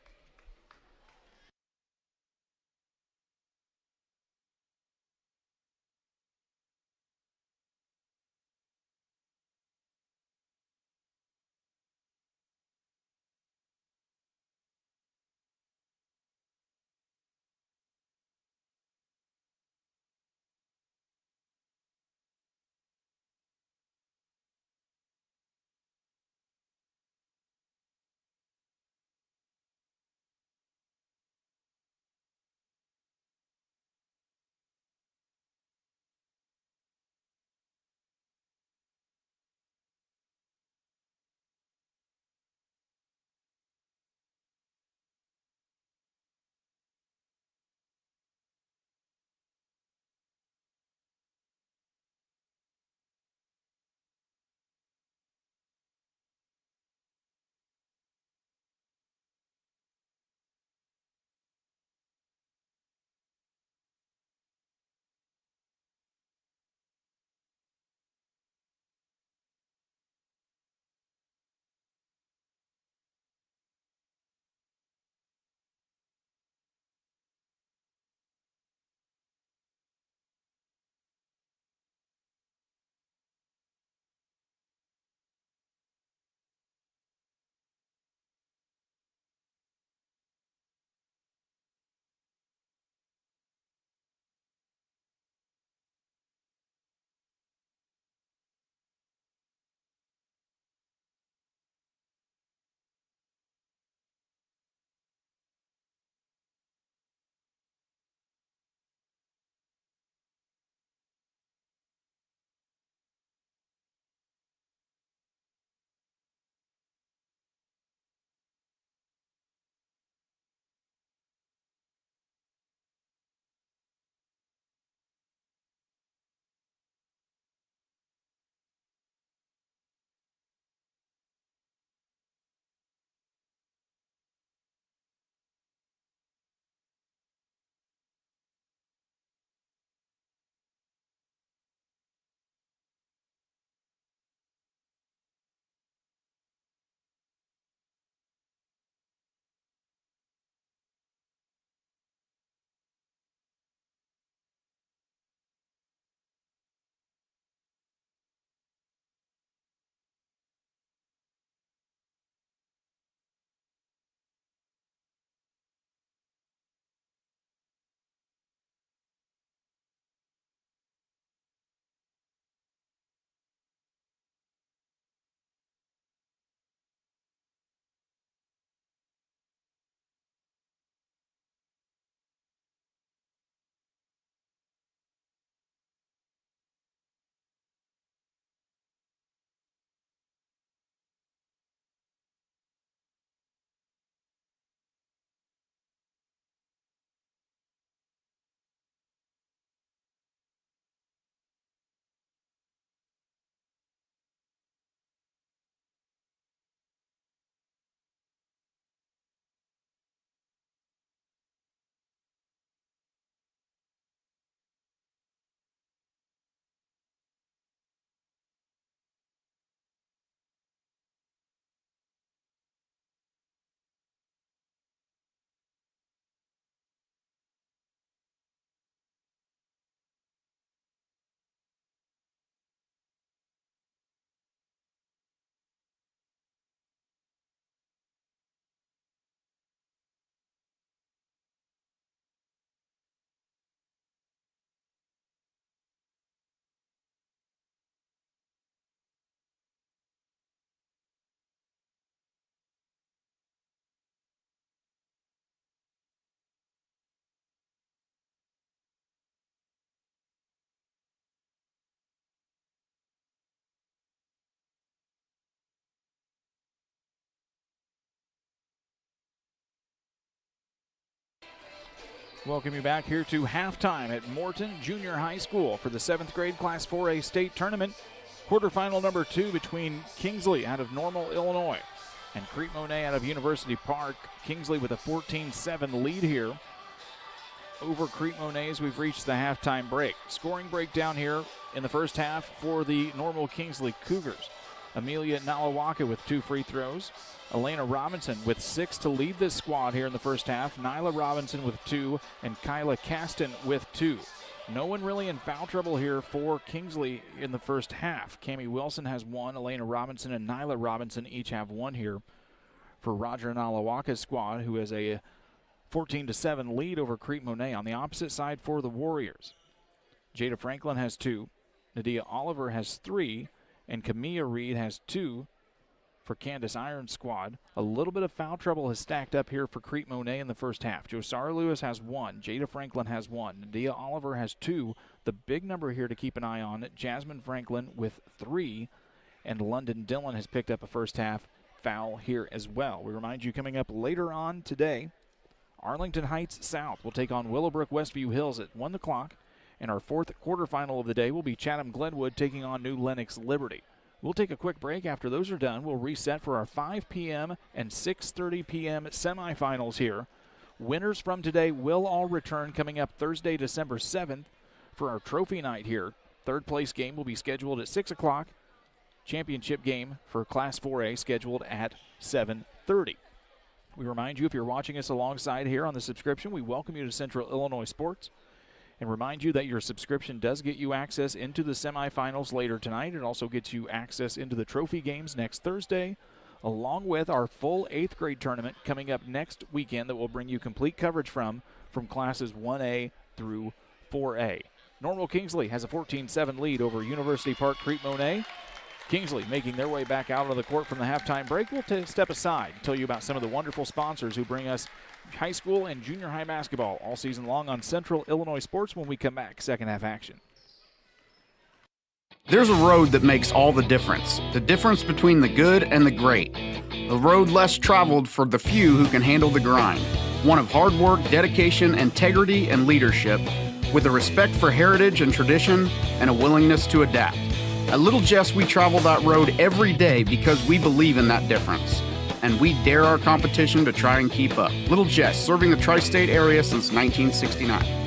Welcome you back here to halftime at Morton Junior High School for the 7th grade Class 4A state tournament. Quarterfinal number 2 between Kingsley out of Normal, Illinois, and Crete Monee out of University Park. Kingsley with a 14-7 lead here over Crete Monee as we've reached the halftime break. Scoring breakdown here in the first half for the Normal Kingsley Cougars. Amelia Nalawaka with 2 free throws. Elena Robinson with 6 to lead this squad here in the first half. Nyla Robinson with 2 and Kyla Caston with 2. No one really in foul trouble here for Kingsley in the first half. Cammie Wilson has 1. Elena Robinson and Nyla Robinson each have 1 here for Roger Nalawaka's squad, who has a 14-7 lead over Crete Monee. On the opposite side for the Warriors, Jada Franklin has 2. Nadia Oliver has 3. And Camilla Reed has 2 for Candace Iron's squad. A little bit of foul trouble has stacked up here for Crete Monee in the first half. Josara Lewis has 1. Jada Franklin has 1. Nadia Oliver has 2. The big number here to keep an eye on, Jasmine Franklin with 3. And London Dillon has picked up a first half foul here as well. We remind you, coming up later on today, Arlington Heights South will take on Willowbrook Westview Hills at 1 o'clock. And our 4th quarterfinal of the day will be Chatham Glenwood taking on New Lenox Liberty. We'll take a quick break. After those are done, we'll reset for our 5 p.m. and 6:30 p.m. semifinals here. Winners from today will all return coming up Thursday, December 7th for our trophy night here. Third place game will be scheduled at 6 o'clock. Championship game for Class 4A scheduled at 7:30. We remind you, if you're watching us alongside here on the subscription, we welcome you to Central Illinois Sports. And remind you that your subscription does get you access into the semifinals later tonight. It also gets you access into the trophy games next Thursday, along with our full 8th grade tournament coming up next weekend that will bring you complete coverage from classes 1A through 4A. Normal Kingsley has a 14-7 lead over University Park Crete Monee. Kingsley making their way back out on the court from the halftime break. We'll step aside and tell you about some of the wonderful sponsors who bring us high school and junior high basketball all season long on Central Illinois Sports when we come back. Second half action.
There's a road that makes all the difference between the good and the great. A road less traveled for the few who can handle the grind. One of hard work, dedication, integrity, and leadership, with a respect for heritage and tradition and a willingness to adapt. At Little Jess, we travel that road every day because we believe in that difference. And we dare our competition to try and keep up. Little Jess, serving the tri-state area since 1969.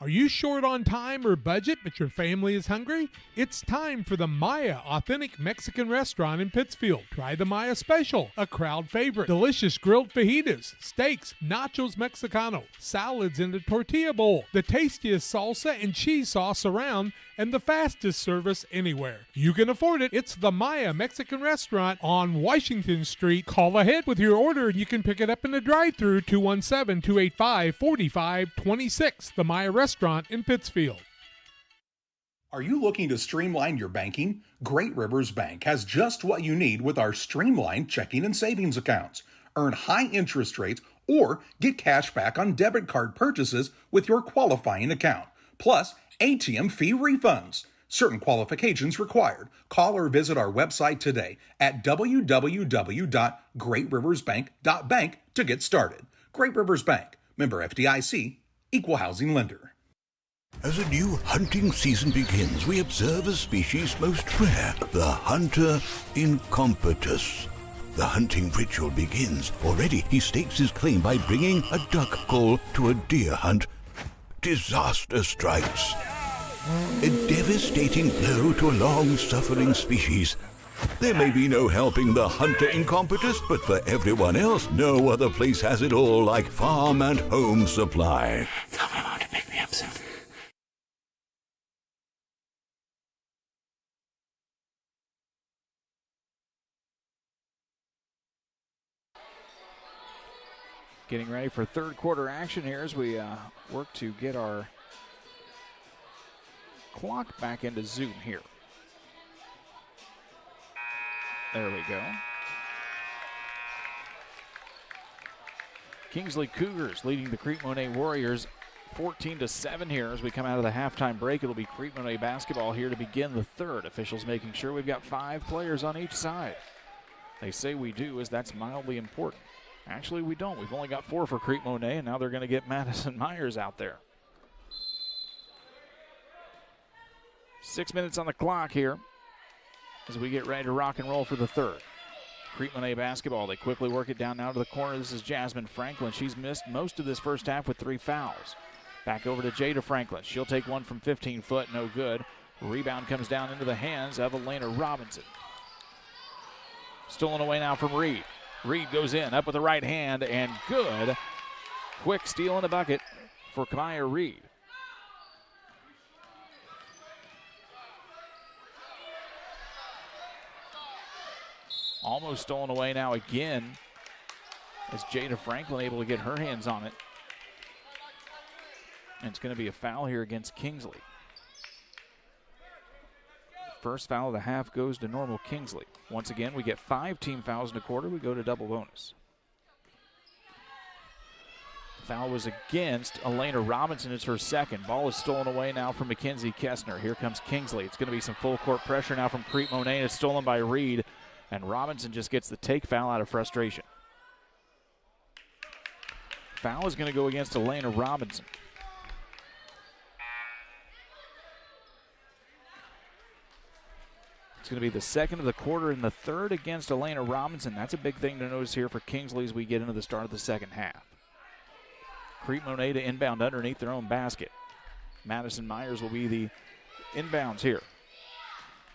Are you short on time or budget, but your family is hungry? It's time for the Maya Authentic Mexican Restaurant in Pittsfield. Try the Maya Special, a crowd favorite. Delicious grilled fajitas, steaks, nachos Mexicano, salads in a tortilla bowl, the tastiest salsa and cheese sauce around, and the fastest service anywhere. You can afford it. It's the Maya Mexican Restaurant on Washington Street. Call ahead with your order and you can pick it up in the drive-thru, 217-285-4526. The Maya Restaurant in Pittsfield.
Are you looking to streamline your banking? Great Rivers Bank has just what you need with our streamlined checking and savings accounts. Earn high interest rates or get cash back on debit card purchases with your qualifying account. Plus, ATM fee refunds. Certain qualifications required. Call or visit our website today at www.greatriversbank.bank to get started. Great Rivers Bank, member FDIC, equal housing lender.
As a new hunting season begins, we observe a species most rare, the hunter incompetus. The hunting ritual begins. Already he stakes his claim by bringing a duck call to a deer hunt disaster strikes. A devastating blow to a long-suffering species. There may be no helping the hunter incompetus, but for everyone else, no other place has it all like Farm and Home Supply.
Tell my mom to pick me up soon.
Getting ready for third quarter action here as we work to get our clock back into Zoom here. There we go. Kingsley Cougars leading the Crete Monee Warriors 14-7 here as we come out of the halftime break. It'll be Crete Monee basketball here to begin the third. Officials making sure we've got 5 players on each side. They say we do, as that's mildly important. Actually, we don't. We've only got 4 for Crete Monee, and now they're going to get Madison Myers out there. 6 minutes on the clock here as we get ready to rock and roll for the third. Crete Monee basketball. They quickly work it down now to the corner. This is Jasmine Franklin. She's missed most of this first half with 3 fouls. Back over to Jada Franklin. She'll take one from 15 foot. No good. Rebound comes down into the hands of Elena Robinson. Stolen away now from Reed. Reed goes in, up with the right hand, and good. Quick steal in the bucket for Kamaya Reed. Almost stolen away now again as Jada Franklin able to get her hands on it. And it's going to be a foul here against Kingsley. First foul of the half goes to normal Kingsley. Once again, we get 5 team fouls in a quarter. We go to double bonus. Foul was against Elena Robinson. It's her second. Ball is stolen away now from Mackenzie Kessner. Here comes Kingsley. It's going to be some full court pressure now from Crete Monee. It's stolen by Reed, and Robinson just gets the take foul out of frustration. Foul is going to go against Elena Robinson. It's going to be the second of the quarter and the third against Elena Robinson. That's a big thing to notice here for Kingsley as we get into the start of the second half. Crete Monee to inbound underneath their own basket. Madison Myers will be the inbounds here.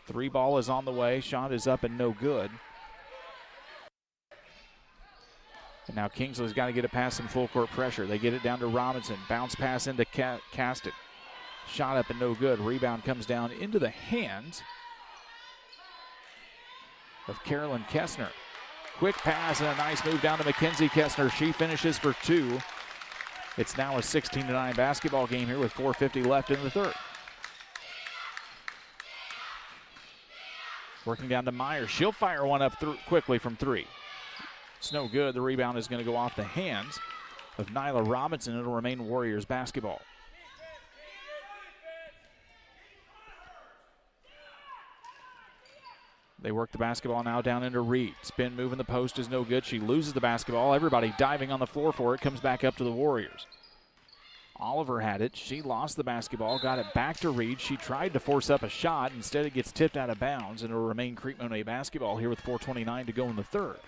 3 ball is on the way. Shot is up and no good. And now Kingsley's got to get it past some full court pressure. They get it down to Robinson. Bounce pass into Caston. Shot up and no good. Rebound comes down into the hands of Carolyn Kessner. Quick pass and a nice move down to Mackenzie Kessner. She finishes for 2. It's now a 16-9 basketball game here with 4:50 left in the third. Working down to Myers. She'll fire one up quickly from 3. It's no good. The rebound is going to go off the hands of Nyla Robinson. It'll remain Warriors basketball. They work the basketball now down into Reed. Spin move in the post is no good. She loses the basketball. Everybody diving on the floor for it. Comes back up to the Warriors. Oliver had it. She lost the basketball. Got it back to Reed. She tried to force up a shot. Instead, it gets tipped out of bounds, and it'll remain Crete Monee basketball here with 4:29 to go in the third.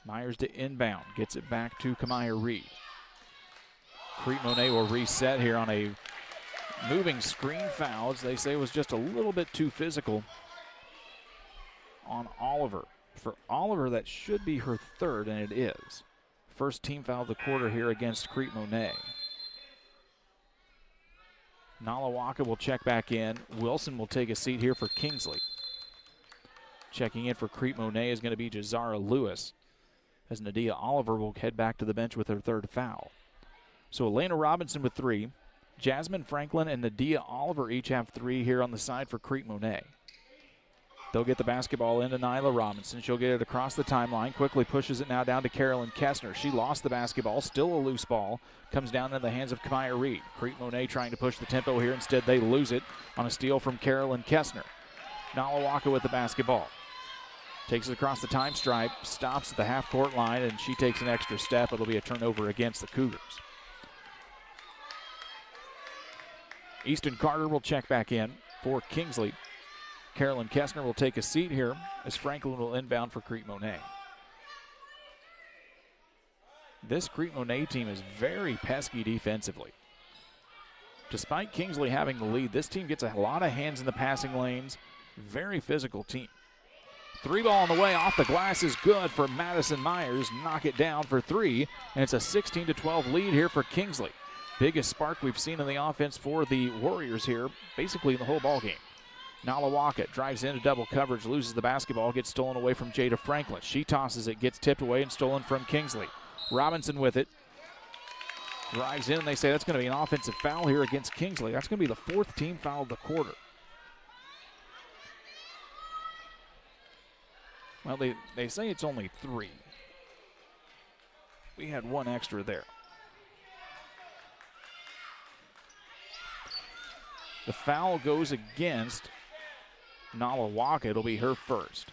Myers to inbound. Gets it back to Kamaya Reed. Crete Monee will reset here on a moving screen foul. As they say, was just a little bit too physical on Oliver. For Oliver, that should be her third, and it is. First team foul of the quarter here against Crete Monee. Nalawaka will check back in. Wilson will take a seat here for Kingsley. Checking in for Crete Monee is going to be Jazara Lewis, as Nadia Oliver will head back to the bench with her third foul. So Elena Robinson with 3. Jasmine Franklin and Nadia Oliver each have 3 here on the side for Crete Monee. They'll get the basketball into Nyla Robinson. She'll get it across the timeline. Quickly pushes it now down to Carolyn Kessner. She lost the basketball. Still a loose ball. Comes down into the hands of Kamaya Reed. Crete Monee trying to push the tempo here. Instead, they lose it on a steal from Carolyn Kessner. Nalawaka with the basketball. Takes it across the time stripe. Stops at the half-court line, and she takes an extra step. It'll be a turnover against the Cougars. Easton Carter will check back in for Kingsley. Carolyn Kessner will take a seat here as Franklin will inbound for Crete Monee. This Crete Monee team is very pesky defensively. Despite Kingsley having the lead, this team gets a lot of hands in the passing lanes. Very physical team. 3 ball on the way, off the glass is good for Madison Myers. Knock it down for 3, and it's a 16-12 lead here for Kingsley. Biggest spark we've seen in the offense for the Warriors here, basically in the whole ball game. Nalawaka drives into double coverage, loses the basketball, gets stolen away from Jada Franklin. She tosses it, gets tipped away and stolen from Kingsley. Robinson with it. Drives in, and they say that's going to be an offensive foul here against Kingsley. That's going to be the 4th team foul of the quarter. Well, they say it's only 3. We had 1 extra there. The foul goes against Nalawaka. It'll be her first.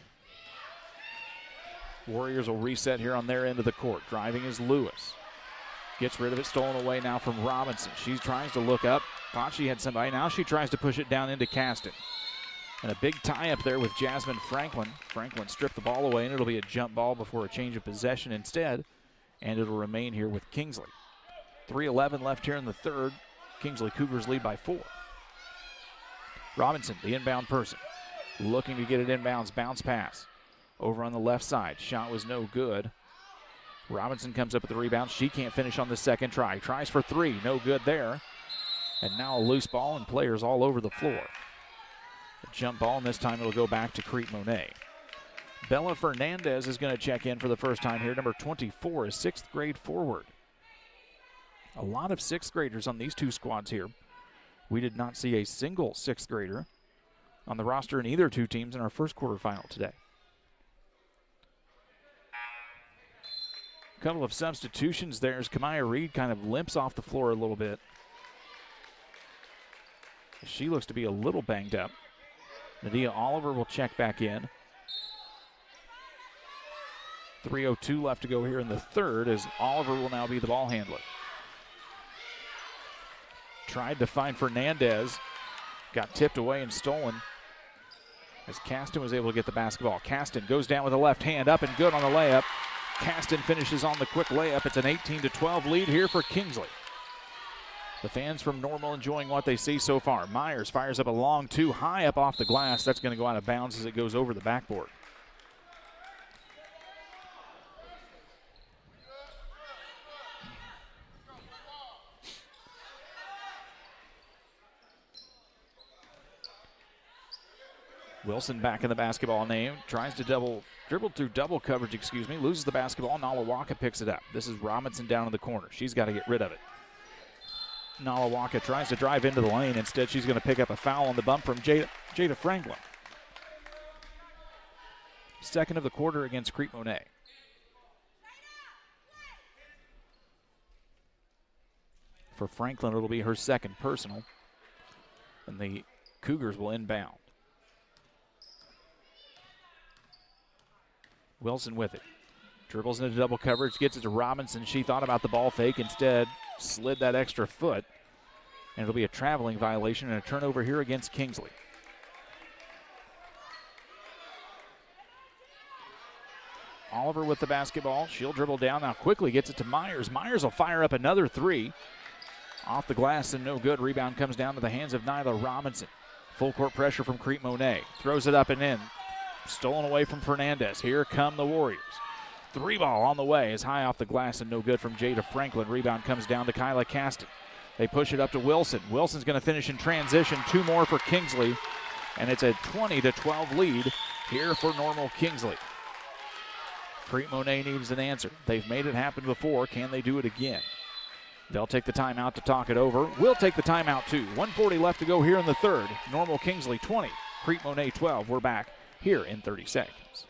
Warriors will reset here on their end of the court. Driving is Lewis. Gets rid of it, stolen away now from Robinson. She tries to look up. Thought she had somebody. Now she tries to push it down into Caston. And a big tie up there with Jasmine Franklin. Franklin stripped the ball away, and it'll be a jump ball before a change of possession instead. And it'll remain here with Kingsley. 3:11 left here in the third. Kingsley Cougars lead by 4. Robinson, the inbound person. Looking to get it inbounds, bounce pass. Over on the left side. Shot was no good. Robinson comes up with the rebound. She can't finish on the second try. Tries for 3. No good there. And now a loose ball and players all over the floor. A jump ball, and this time it'll go back to Crete Monee. Bella Fernandez is going to check in for the first time here. Number 24 is 6th grade forward. A lot of 6th graders on these 2 squads here. We did not see a single 6th grader on the roster in either 2 teams in our first quarterfinal today. A couple of substitutions there as Kamaya Reed kind of limps off the floor a little bit. She looks to be a little banged up. Nadia Oliver will check back in. 3:02 left to go here in the third as Oliver will now be the ball handler. Tried to find Fernandez. Got tipped away and stolen as Caston was able to get the basketball. Caston goes down with a left hand, up and good on the layup. Caston finishes on the quick layup. It's an 18-12 lead here for Kingsley. The fans from Normal enjoying what they see so far. Myers fires up a long 2 high up off the glass. That's going to go out of bounds as it goes over the backboard. Wilson back in the basketball name. Tries to dribble through double coverage, loses the basketball. Nalawaka picks it up. This is Robinson down in the corner. She's got to get rid of it. Nalawaka tries to drive into the lane. Instead, she's going to pick up a foul on the bump from Jada Franklin. Second of the quarter against Crete Monee. For Franklin, it'll be her second personal. And the Cougars will inbound. Wilson with it. Dribbles into double coverage, gets it to Robinson. She thought about the ball fake, instead slid that extra foot. And it'll be a traveling violation and a turnover here against Kingsley. Oliver with the basketball. She'll dribble down now, quickly gets it to Myers. Myers will fire up another 3. Off the glass and no good. Rebound comes down to the hands of Nyla Robinson. Full court pressure from Crete Monee. Throws it up and in. Stolen away from Fernandez. Here come the Warriors. 3 ball on the way is high off the glass and no good from Jada Franklin. Rebound comes down to Kyla Caston. They push it up to Wilson. Wilson's going to finish in transition. 2 more for Kingsley. And it's a 20-12 lead here for Normal Kingsley. Crete Monee needs an answer. They've made it happen before. Can they do it again? They'll take the timeout to talk it over. We'll take the timeout too. 1:40 left to go here in the third. Normal Kingsley 20, Crete Monee 12. We're back here in 30 seconds.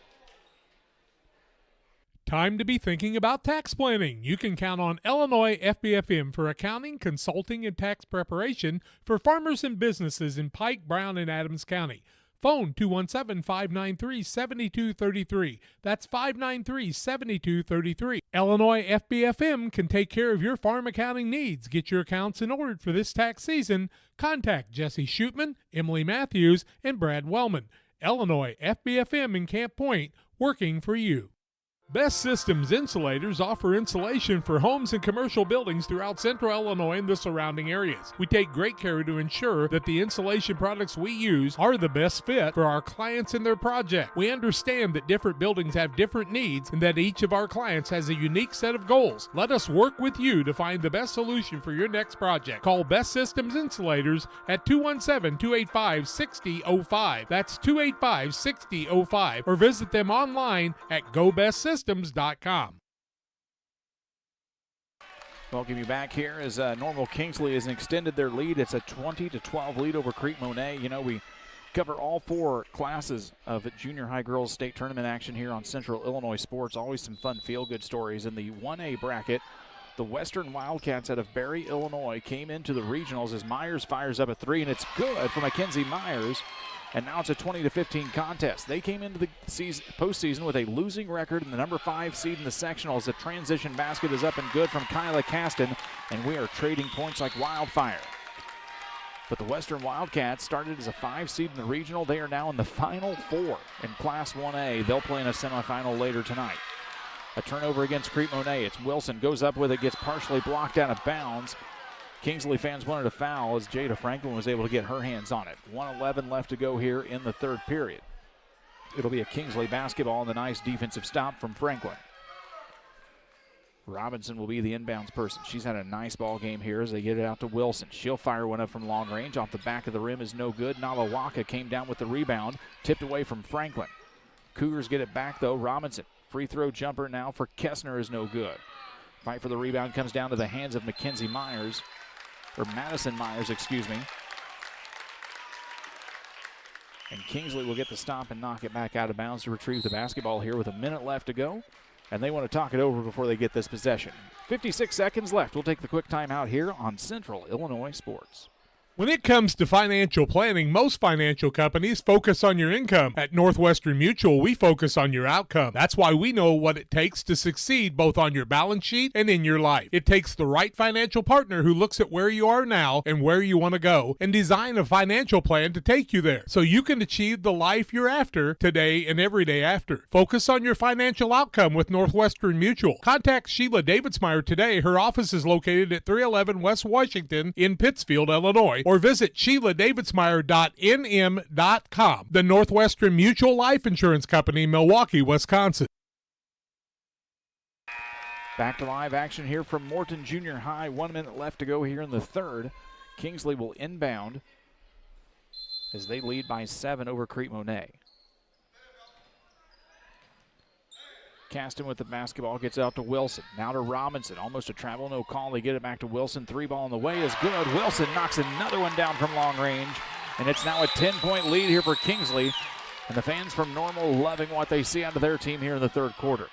Time to be thinking about tax planning. You can count on Illinois FBFM for accounting, consulting, and tax preparation for farmers and businesses in Pike, Brown, and Adams County. Phone 217-593-7233. That's 593-7233. Illinois FBFM can take care of your farm accounting needs. Get your accounts in order for this tax season. Contact Jesse Shootman, Emily Matthews, and Brad Wellman. Illinois FBFM in Camp Point, working for you. Best Systems Insulators offer insulation for homes and commercial buildings throughout central Illinois and the surrounding areas. We take great care to ensure that the insulation products we use are the best fit for our clients and their project. We understand that different buildings have different needs and that each of our clients has a unique set of goals. Let us work with you to find the best solution for your next project. Call Best Systems Insulators at 217-285-6005. That's 285-6005. Or visit them online at GoBestSystems.com.
Welcome you back here as Normal Kingsley has extended their lead. It's a 20-12 lead over Crete Monee. You know, we cover all four classes of junior high girls state tournament action here on Central Illinois Sports. Always some fun feel-good stories. In the 1A bracket, the Western Wildcats out of Barry, Illinois came into the regionals as Myers fires up a three, and it's good for Mackenzie Myers. And now it's a 20-15 contest. They came into the postseason with a losing record in the number 5 seed in the sectionals. The transition basket is up and good from Kyla Caston, and we are trading points like wildfire. But the Western Wildcats started as a 5 seed in the regional. They are now in the Final Four in Class 1A. They'll play in a semifinal later tonight. A turnover against Crete Monee. It's Wilson, goes up with it, gets partially blocked out of bounds. Kingsley fans wanted a foul as Jada Franklin was able to get her hands on it. 1:11 left to go here in the third period. It'll be a Kingsley basketball and a nice defensive stop from Franklin. Robinson will be the inbounds person. She's had a nice ball game here as they get it out to Wilson. She'll fire one up from long range. Off the back of the rim is no good. Nalawaka came down with the rebound. Tipped away from Franklin. Cougars get it back though. Robinson. Free throw jumper now for Kessner is no good. Fight for the rebound comes down to the hands of Mackenzie Myers. Or Madison Myers, excuse me. And Kingsley will get the stop and knock it back out of bounds to retrieve the basketball here with a minute left to go. And they want to talk it over before they get this possession. 56 seconds left. We'll take the quick timeout here on Central Illinois Sports.
When it comes to financial planning, most financial companies focus on your income. At Northwestern Mutual, we focus on your outcome. That's why we know what it takes to succeed both on your balance sheet and in your life. It takes the right financial partner who looks at where you are now and where you want to go and design a financial plan to take you there so you can achieve the life you're after today and every day after. Focus on your financial outcome with Northwestern Mutual. Contact Sheila Davidsmeyer today. Her office is located at 311 West Washington in Pittsfield, Illinois, or visit SheilaDavidsmeyer.nm.com. The Northwestern Mutual Life Insurance Company, Milwaukee, Wisconsin.
Back to live action here from Morton Junior High. 1 minute left to go here in the third. Kingsley will inbound as they lead by 7 over Crete Monee. Caston with the basketball, gets out to Wilson. Now to Robinson, almost a travel, no call. They get it back to Wilson. 3 ball on the way is good. Wilson knocks another one down from long range. And it's now a 10-point lead here for Kingsley. And the fans from Normal loving what they see out of their team here in the third quarter.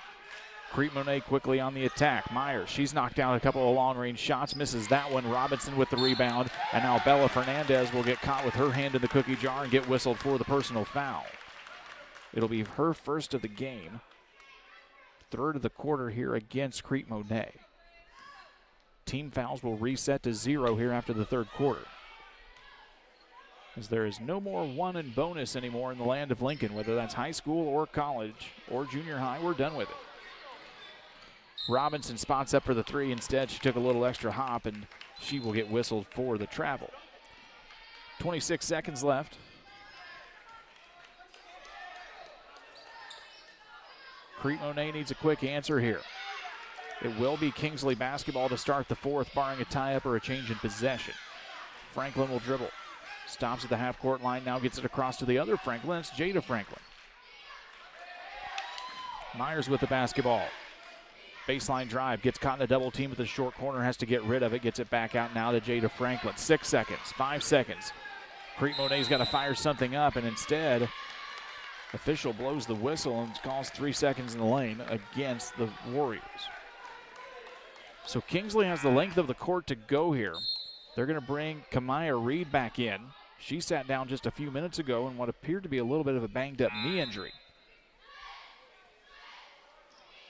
Crete Monee quickly on the attack. Myers, she's knocked down a couple of long-range shots, misses that one. Robinson with the rebound. And now Bella Fernandez will get caught with her hand in the cookie jar and get whistled for the personal foul. It'll be her first of the game. Third of the quarter here against Crete Monee. Team fouls will reset to 0 here after the third quarter, as there is no more 1 and bonus anymore in the land of Lincoln, whether that's high school or college or junior high. We're done with it. Robinson spots up for the 3. Instead, she took a little extra hop, and she will get whistled for the travel. 26 seconds left. Crete Monee needs a quick answer here. It will be Kingsley basketball to start the fourth, barring a tie-up or a change in possession. Franklin will dribble. Stops at the half-court line, now gets it across to the other Franklin. It's Jada Franklin. Myers with the basketball. Baseline drive, gets caught in a double team at the short corner, has to get rid of it, gets it back out now to Jada Franklin. 6 seconds, 5 seconds. Crete Monee's got to fire something up, and instead, official blows the whistle and calls 3 seconds in the lane against the Warriors. So Kingsley has the length of the court to go here. They're going to bring Kamaya Reed back in. She sat down just a few minutes ago in what appeared to be a little bit of a banged-up knee injury.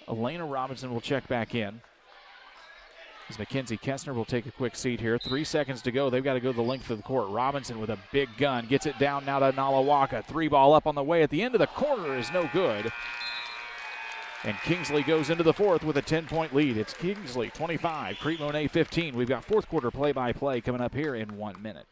Elena Robinson will check back in, as Mackenzie Kessner will take a quick seat here. 3 seconds to go. They've got to go the length of the court. Robinson with a big gun gets it down now to Nalawaka. 3-ball up on the way at the end of the corner is no good. And Kingsley goes into the fourth with a 10-point lead. It's Kingsley 25, Crete Monee 15. We've got fourth quarter play-by-play coming up here in 1 minute.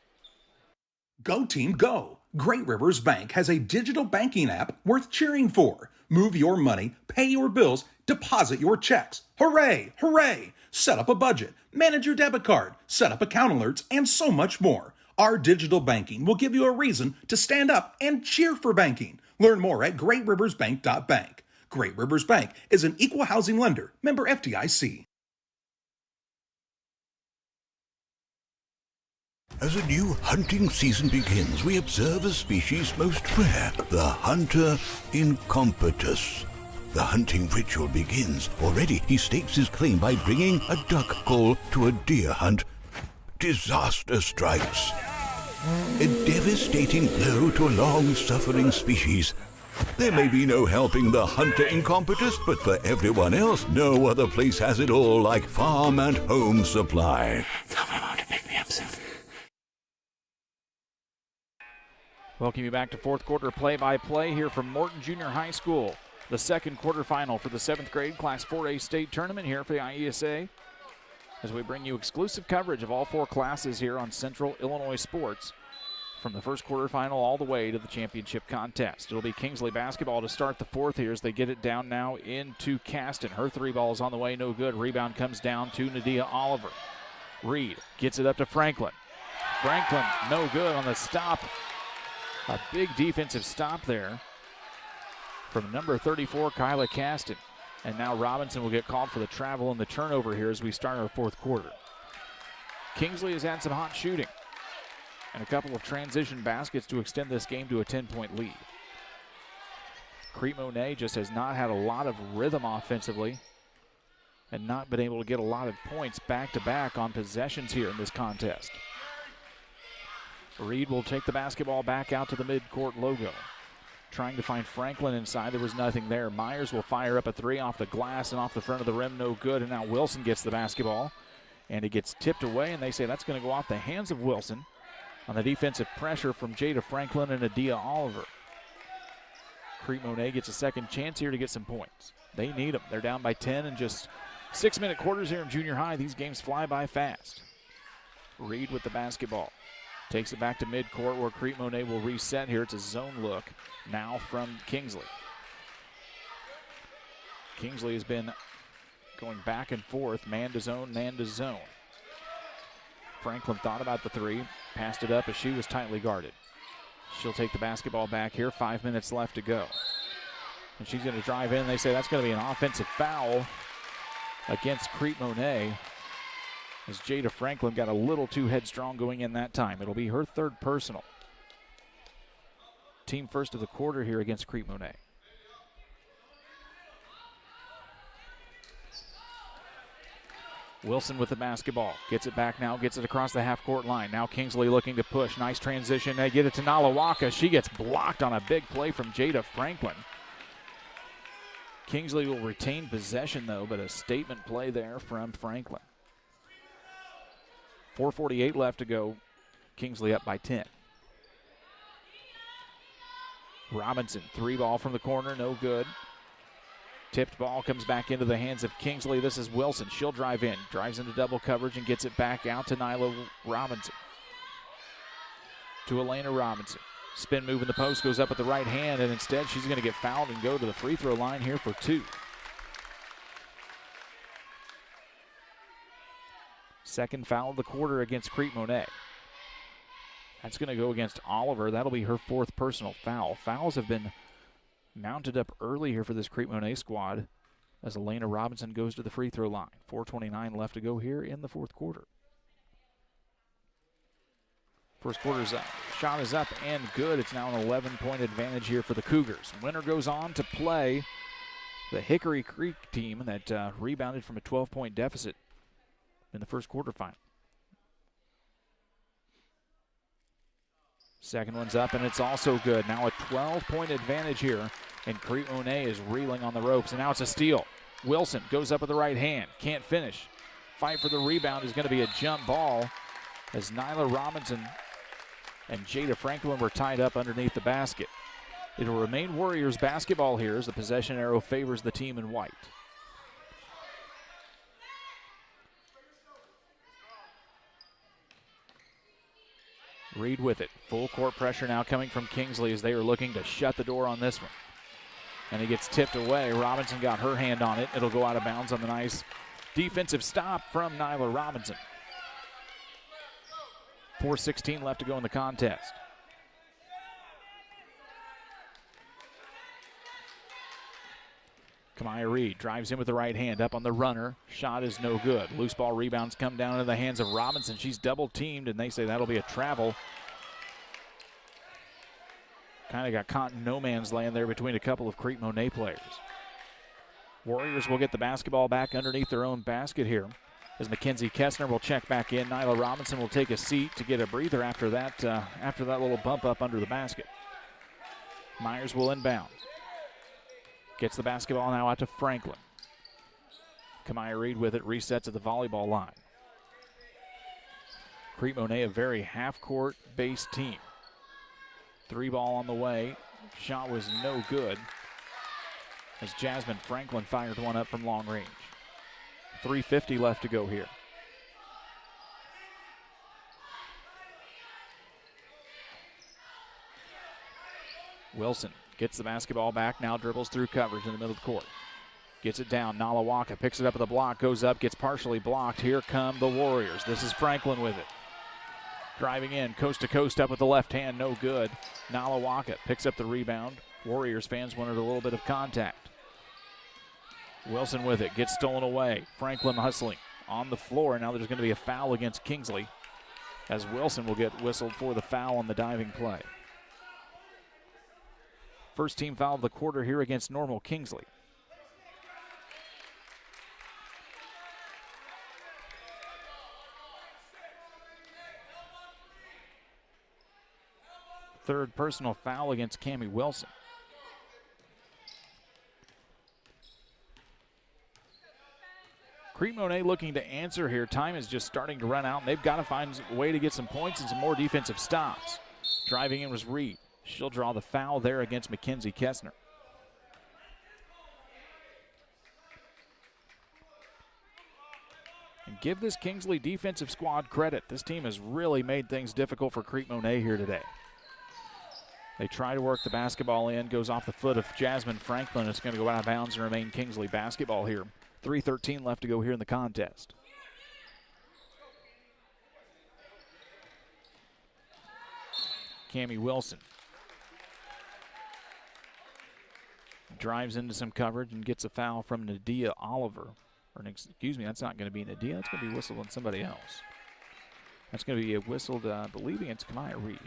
Go team, go! Great Rivers Bank has a digital banking app worth cheering for. Move your money, pay your bills, deposit your checks. Hooray! Hooray! Set up a budget, manage your debit card, set up account alerts, and so much more. Our digital banking will give you a reason to stand up and cheer for banking. Learn more at greatriversbank.bank. Great Rivers Bank is an equal housing lender, member FDIC.
As a new hunting season begins, we observe a species most rare, the hunter incompetus. The hunting ritual begins. Already he stakes his claim by bringing a duck call to a deer hunt. Disaster strikes. A devastating blow to a long-suffering species. There may be no helping the hunter incompetus, but for everyone else, no other place has it all like Farm and Home Supply. Tell my mom to pick me up soon.
Welcome you back to fourth quarter play-by-play here from Morton Junior High School. The second quarterfinal for the 7th grade Class 4A state tournament here for the IESA, as we bring you exclusive coverage of all 4 classes here on Central Illinois Sports from the first quarterfinal all the way to the championship contest. It'll be Kingsley basketball to start the fourth here as they get it down now into Caston. Her 3-ball is on the way, no good. Rebound comes down to Nadia Oliver. Reed gets it up to Franklin. Franklin, no good on the stop. A big defensive stop there from number 34, Kyla Caston. And now Robinson will get called for the travel and the turnover here as we start our fourth quarter. Kingsley has had some hot shooting and a couple of transition baskets to extend this game to a 10-point lead. Crete Monee just has not had a lot of rhythm offensively and not been able to get a lot of points back-to-back on possessions here in this contest. Reed will take the basketball back out to the midcourt logo. Trying to find Franklin inside. There was nothing there. Myers will fire up a 3 off the glass and off the front of the rim. No good. And now Wilson gets the basketball. And it gets tipped away. And they say that's going to go off the hands of Wilson on the defensive pressure from Jada Franklin and Adia Oliver. Crete Monee gets a second chance here to get some points. They need them. They're down by 10 in just 6-minute quarters here in junior high. These games fly by fast. Reed with the basketball. Takes it back to midcourt where Crete Monee will reset here. It's a zone look now from Kingsley. Kingsley has been going back and forth, man to zone, man to zone. Franklin thought about the 3, passed it up as she was tightly guarded. She'll take the basketball back here, 5 minutes left to go. And she's going to drive in. They say that's going to be an offensive foul against Crete Monee, as Jada Franklin got a little too headstrong going in that time. It'll be her 3rd personal. Team first of the quarter here against Crete Monee. Wilson with the basketball. Gets it back now, gets it across the half-court line. Now Kingsley looking to push. Nice transition. They get it to Nalawaka. She gets blocked on a big play from Jada Franklin. Kingsley will retain possession, though, but a statement play there from Franklin. 4:48 left to go. Kingsley up by 10. Robinson, 3-ball from the corner, no good. Tipped ball comes back into the hands of Kingsley. This is Wilson. She'll drive in, drives into double coverage and gets it back out to Nyla Robinson. To Elena Robinson. Spin move in the post, goes up with the right hand, and instead she's going to get fouled and go to the free throw line here for 2. Second foul of the quarter against Crete Monee. That's going to go against Oliver. That'll be her 4th personal foul. Fouls have been mounted up early here for this Crete Monee squad as Elena Robinson goes to the free throw line. 4:29 left to go here in the fourth quarter. First quarter's up. Shot is up and good. It's now an 11-point advantage here for the Cougars. Winner goes on to play the Hickory Creek team that rebounded from a 12-point deficit in the first quarterfinal. Second one's up, and it's also good. Now a 12-point advantage here, and Crete Monee is reeling on the ropes, and now it's a steal. Wilson goes up with the right hand, can't finish. Fight for the rebound is going to be a jump ball as Nyla Robinson and Jada Franklin were tied up underneath the basket. It'll remain Warriors basketball here as the possession arrow favors the team in white. Reed with it. Full court pressure now coming from Kingsley as they are looking to shut the door on this one. And he gets tipped away. Robinson got her hand on it. It'll go out of bounds on the nice defensive stop from Nyla Robinson. 4:16 left to go in the contest. Kamaya Reed drives in with the right hand up on the runner. Shot is no good. Loose ball rebounds come down into the hands of Robinson. She's double teamed, and they say that'll be a travel. Kind of got caught in no man's land there between a couple of Crete Monee players. Warriors will get the basketball back underneath their own basket here as Mackenzie Kessner will check back in. Nyla Robinson will take a seat to get a breather after that little bump up under the basket. Myers will inbound. Gets the basketball now out to Franklin. Kamaya Reed with it, resets at the volleyball line. Crete Monee, a very half-court based team. 3-ball on the way. Shot was no good as Jasmine Franklin fired one up from long range. 3:50 left to go here. Wilson gets the basketball back, now dribbles through coverage in the middle of the court. Gets it down, Nalawaka picks it up at the block, goes up, gets partially blocked. Here come the Warriors. This is Franklin with it. Driving in, coast to coast up with the left hand, no good. Nalawaka picks up the rebound. Warriors fans wanted a little bit of contact. Wilson with it, gets stolen away. Franklin hustling on the floor. Now there's going to be a foul against Kingsley as Wilson will get whistled for the foul on the diving play. First team foul of the quarter here against Normal Kingsley. Third personal foul against Cammie Wilson. Crete Monee looking to answer here. Time is just starting to run out, and they've got to find a way to get some points and some more defensive stops. Driving in was Reed. She'll draw the foul there against Mackenzie Kessner. And give this Kingsley defensive squad credit. This team has really made things difficult for Crete Monee here today. They try to work the basketball in, goes off the foot of Jasmine Franklin. It's going to go out of bounds and remain Kingsley basketball here. 3:13 left to go here in the contest. Cammie Wilson drives into some coverage and gets a foul from Nadia Oliver. Or excuse me, that's not going to be Nadia. That's going to be whistled on somebody else. That's going to be a whistled, believing it's Kamaya Reed.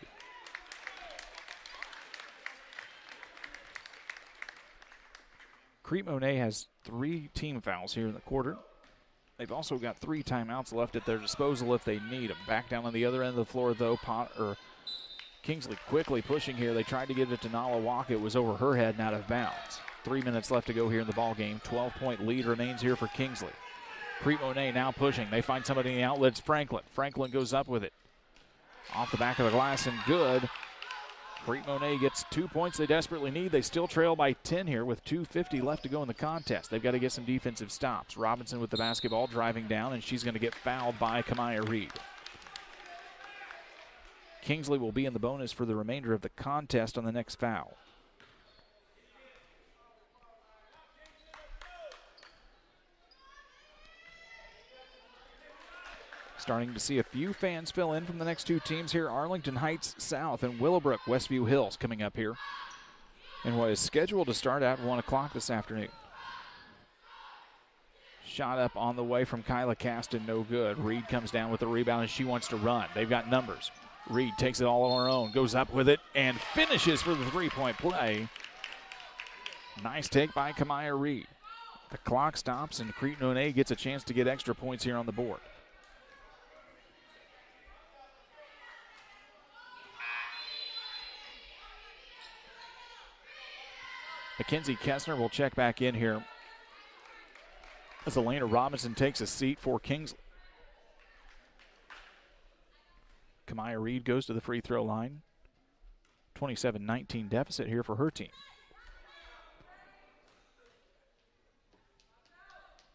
Crete Monee has 3 team fouls here in the quarter. They've also got 3 timeouts left at their disposal if they need them. Back down on the other end of the floor, though, Kingsley quickly pushing here. They tried to get it to Nalawaka. It was over her head and out of bounds. 3 minutes left to go here in the ball game. 12-point lead remains here for Kingsley. Crete Monee now pushing. They find somebody in the outlets. Franklin. Franklin goes up with it. Off the back of the glass and good. Crete Monee gets 2 points they desperately need. They still trail by 10 here with 2:50 left to go in the contest. They've got to get some defensive stops. Robinson with the basketball driving down, and she's going to get fouled by Kamaya Reed. Kingsley will be in the bonus for the remainder of the contest on the next foul. Starting to see a few fans fill in from the next 2 teams here. Arlington Heights South and Willowbrook Westview Hills coming up here in what is scheduled to start at 1 o'clock this afternoon. Shot up on the way from Kyla Caston, no good. Reed comes down with the rebound and she wants to run. They've got numbers. Reed takes it all on her own, goes up with it, and finishes for the 3-point play. Nice take by Kamaya Reed. The clock stops and Crete Monee gets a chance to get extra points here on the board. Mackenzie Kessner will check back in here as Elena Robinson takes a seat for Kingsley. Kamaya Reed goes to the free throw line. 27-19 deficit here for her team.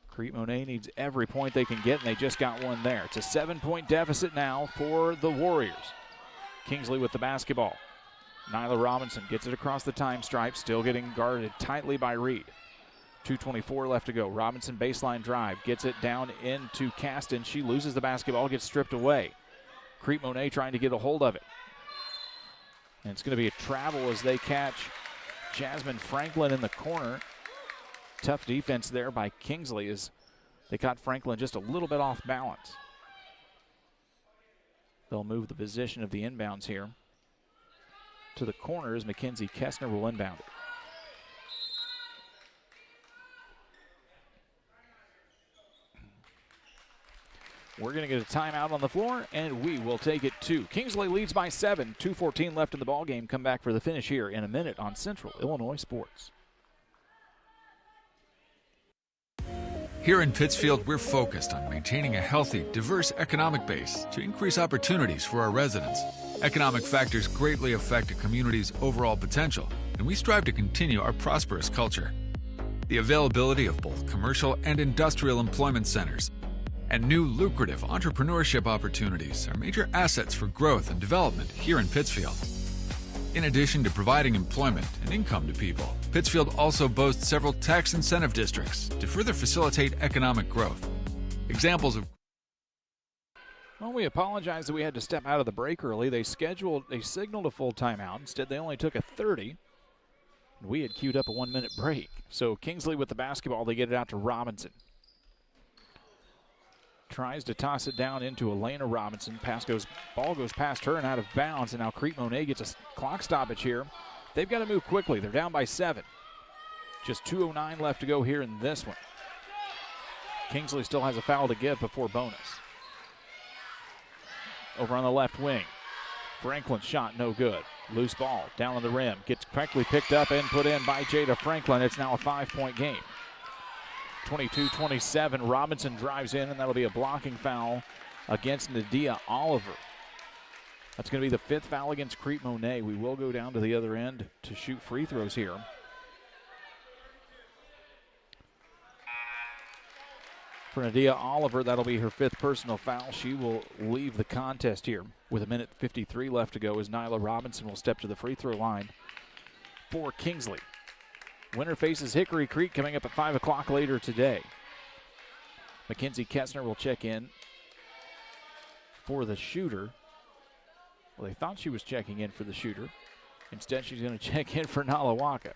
Crete Monee needs every point they can get, and they just got one there. It's a 7-point deficit now for the Warriors. Kingsley with the basketball. Nyla Robinson gets it across the time stripe, still getting guarded tightly by Reed. 2:24 left to go. Robinson baseline drive, gets it down into Caston. She loses the basketball, gets stripped away. Crete Monee trying to get a hold of it. And it's going to be a travel as they catch Jasmine Franklin in the corner. Tough defense there by Kingsley as they caught Franklin just a little bit off balance. They'll move the position of the inbounds here to the corner as Mackenzie Kessner will inbound it. We're going to get a timeout on the floor, and we will take it too. Kingsley leads by 7. 2:14 left in the ball game. Come back for the finish here in a minute on Central Illinois Sports.
Here in Pittsfield, we're focused on maintaining a healthy, diverse economic base to increase opportunities for our residents. Economic factors greatly affect a community's overall potential, and we strive to continue our prosperous culture. The availability of both commercial and industrial employment centers and new lucrative entrepreneurship opportunities are major assets for growth and development here in Pittsfield. In addition to providing employment and income to people, Pittsfield also boasts several tax incentive districts to further facilitate economic growth. Examples of...
Well, we apologize that we had to step out of the break early. They signaled a full timeout. Instead, they only took a 30. We had queued up a 1-minute break. So Kingsley with the basketball, they get it out to Robinson. Tries to toss it down into Elena Robinson. Ball goes past her and out of bounds, and now Crete Monee gets a clock stoppage here. They've got to move quickly. They're down by 7. Just 2:09 left to go here in this one. Kingsley still has a foul to give before bonus. Over on the left wing, Franklin's shot no good. Loose ball down on the rim. Gets quickly picked up and put in by Jada Franklin. It's now a 5-point game. 22-27, Robinson drives in, and that'll be a blocking foul against Nadia Oliver. That's going to be the 5th foul against Crete Monee. We will go down to the other end to shoot free throws here. For Nadia Oliver, that'll be her 5th personal foul. She will leave the contest here with 1:53 left to go as Nyla Robinson will step to the free throw line for Kingsley. Winner faces Hickory Creek coming up at 5 o'clock later today. Mackenzie Kessner will check in for the shooter. Well, they thought she was checking in for the shooter. Instead, she's going to check in for Nalawaka.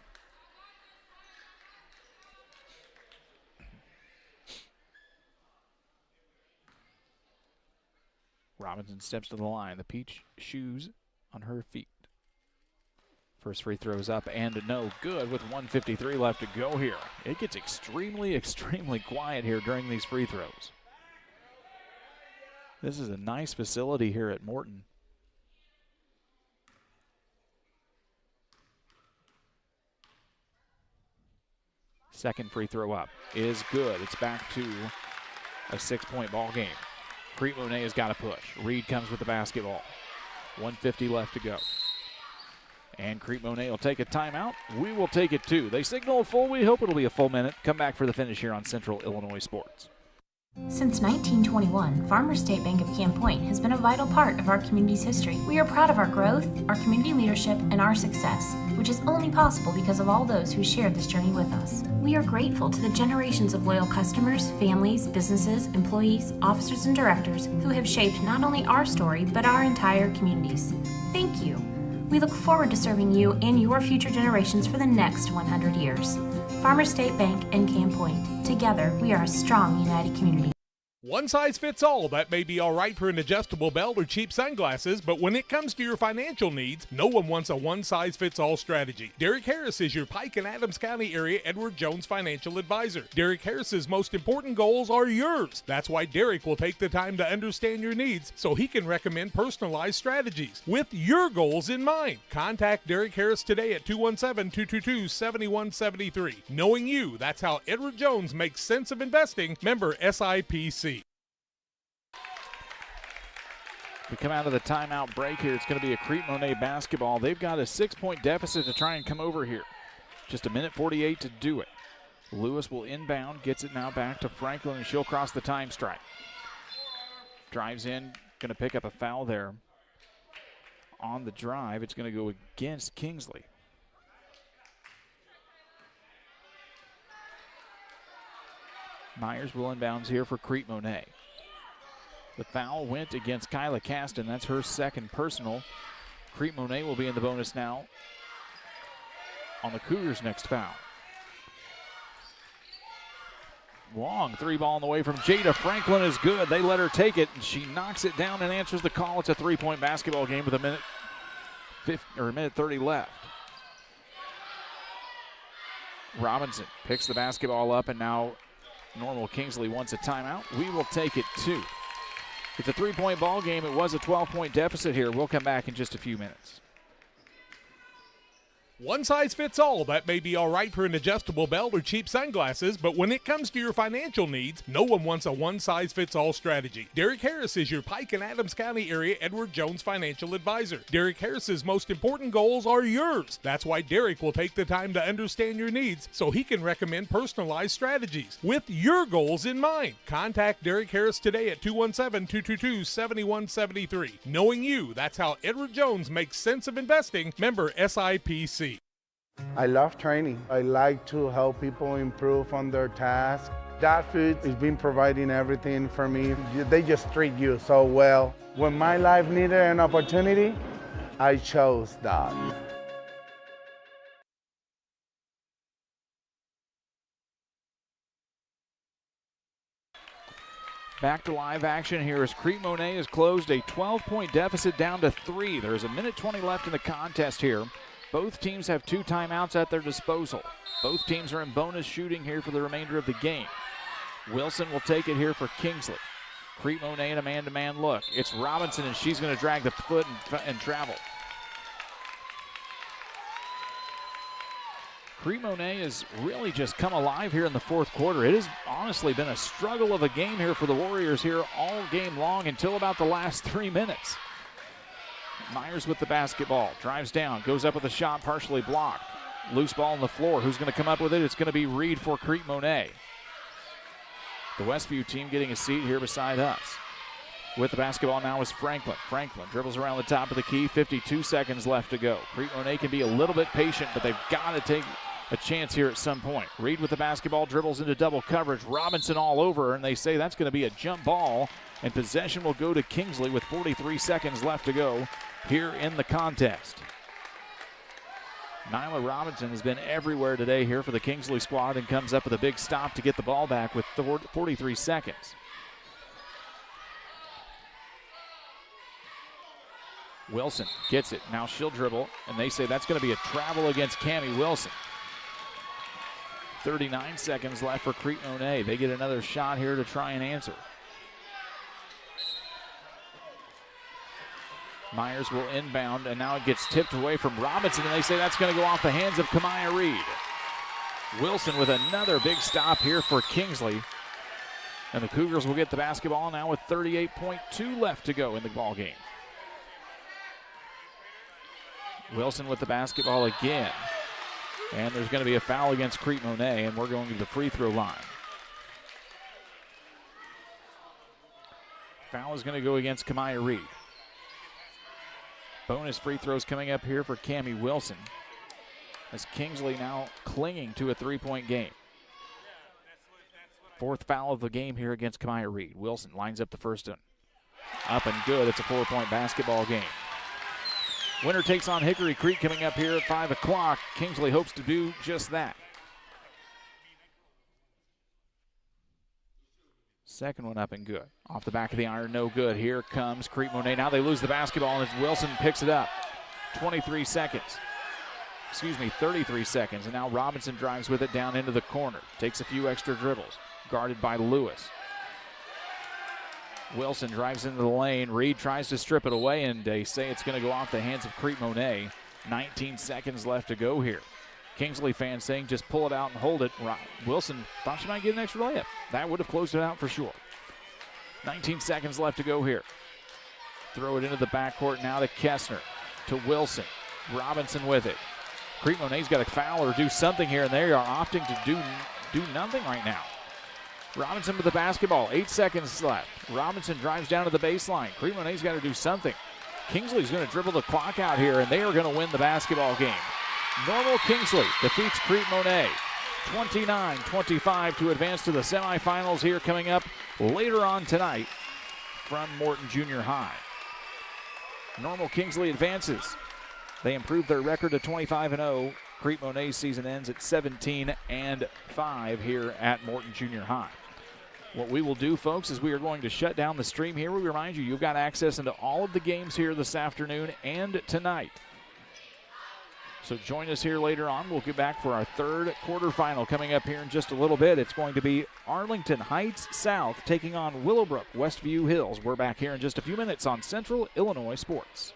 Robinson steps to the line. The peach shoes on her feet. First free throws up and no good with 1:53 left to go here. It gets extremely, extremely quiet here during these free throws. This is a nice facility here at Morton. Second free throw up is good. It's back to a 6-point ball game. Crete Monee has got to push. Reed comes with the basketball. 1:50 left to go. And Crete Monee will take a timeout. We will take it too. They signal a full. We hope it'll be a full minute. Come back for the finish here on Central Illinois Sports.
Since 1921, Farmers State Bank of Camp Point has been a vital part of our community's history. We are proud of our growth, our community leadership, and our success, which is only possible because of all those who shared this journey with us. We are grateful to the generations of loyal customers, families, businesses, employees, officers, and directors who have shaped not only our story, but our entire communities. Thank you. We look forward to serving you and your future generations for the next 100 years. Farmers State Bank and Camp Point. Together, we are a strong, united community.
One size fits all. That may be all right for an adjustable belt or cheap sunglasses, but when it comes to your financial needs, no one wants a one-size-fits-all strategy. Derek Harris is your Pike and Adams County area Edward Jones financial advisor. Derek Harris's most important goals are yours. That's why Derek will take the time to understand your needs so he can recommend personalized strategies with your goals in mind. Contact Derek Harris today at 217-222-7173. Knowing you, that's how Edward Jones makes sense of investing. Member SIPC.
We come out of the timeout break here. It's going to be a Crete Monee basketball. They've got a 6-point deficit to try and come over here. Just a minute 48 to do it. Lewis will inbound, gets it now back to Franklin, and she'll cross the time stripe. Drives in, going to pick up a foul there. On the drive, it's going to go against Kingsley. Myers will inbounds here for Crete Monee. The foul went against Kyla Caston. That's her second personal. Crete Monee will be in the bonus now on the Cougars' next foul. Long three ball on the way from Jada Franklin is good. They let her take it, and she knocks it down and answers the call. It's a three-point basketball game with a minute 30 left. Robinson picks the basketball up, and now Normal Kingsley wants a timeout. We will take it too. It's a three-point ball game. It was a 12-point deficit here. We'll come back in just a few minutes.
One size fits all. That may be all right for an adjustable belt or cheap sunglasses, but when it comes to your financial needs, no one wants a one-size-fits-all strategy. Derek Harris is your Pike and Adams County area Edward Jones financial advisor. Derek Harris's most important goals are yours. That's why Derek will take the time to understand your needs so he can recommend personalized strategies with your goals in mind. Contact Derek Harris today at 217-222-7173. Knowing you, that's how Edward Jones makes sense of investing. Member SIPC.
I love training. I like to help people improve on their tasks. That food has been providing everything for me. They just treat you so well. When my life needed an opportunity, I chose that.
Back to live action here as Crete Monee has closed a 12-point deficit down to 3. There's a minute 20 left in the contest here. Both teams have 2 timeouts at their disposal. Both teams are in bonus shooting here for the remainder of the game. Wilson will take it here for Kingsley. Crete Monee in a man-to-man look. It's Robinson, and she's going to drag the foot and travel. Crete Monee has really just come alive here in the fourth quarter. It has honestly been a struggle of a game here for the Warriors here all game long until about the last 3 minutes. Myers with the basketball, drives down, goes up with a shot, partially blocked. Loose ball on the floor. Who's going to come up with it? It's going to be Reed for Crete Monee. The Westview team getting a seat here beside us. With the basketball now is Franklin. Franklin dribbles around the top of the key. 52 seconds left to go. Crete Monee can be a little bit patient, but they've got to take a chance here at some point. Reed with the basketball, dribbles into double coverage. Robinson all over, and they say that's going to be a jump ball, and possession will go to Kingsley with 43 seconds left to go here in the contest. Nyla Robinson has been everywhere today here for the Kingsley squad and comes up with a big stop to get the ball back with 43 seconds. Wilson gets it. Now she'll dribble, and they say that's going to be a travel against Cammie Wilson. 39 seconds left for Crete Monee. They get another shot here to try and answer. Myers will inbound, and now it gets tipped away from Robinson, and they say that's going to go off the hands of Kamaya Reed. Wilson with another big stop here for Kingsley. And the Cougars will get the basketball now with 38.2 left to go in the ball game. Wilson with the basketball again. And there's going to be a foul against Crete Monee, and we're going to the free throw line. Foul is going to go against Kamaya Reed. Bonus free throws coming up here for Cammie Wilson, as Kingsley now clinging to a three-point game. Fourth foul of the game here against Kamaya Reed. Wilson lines up the first one. Up and good. It's a 4-point basketball game. Winner takes on Hickory Creek coming up here at 5 o'clock. Kingsley hopes to do just that. Second one up and good. Off the back of the iron, no good. Here comes Crete Monee. Now they lose the basketball, and Wilson picks it up. 33 seconds. 33 seconds. And now Robinson drives with it down into the corner. Takes a few extra dribbles. Guarded by Lewis. Wilson drives into the lane. Reed tries to strip it away, and they say it's going to go off the hands of Crete Monee. 19 seconds left to go here. Kingsley fans saying just pull it out and hold it. Wilson thought she might get an extra layup. That would have closed it out for sure. 19 seconds left to go here. Throw it into the backcourt now to Kessner. To Wilson. Robinson with it. Crete Monee's got to foul or do something here, and they are opting to do nothing right now. Robinson with the basketball. 8 seconds left. Robinson drives down to the baseline. Crete Monee's got to do something. Kingsley's going to dribble the clock out here, and they are going to win the basketball game. Normal Kingsley defeats Crete Monee 29-25 to advance to the semifinals here coming up later on tonight from Morton Junior High. Normal Kingsley advances. They improve their record to 25-0. Crete Monee's season ends at 17-5 here at Morton Junior High. What we will do, folks, is we are going to shut down the stream here. We remind you, you've got access into all of the games here this afternoon and tonight. So join us here later on. We'll get back for our third quarterfinal coming up here in just a little bit. It's going to be Arlington Heights South taking on Willowbrook Westview Hills. We're back here in just a few minutes on Central Illinois Sports.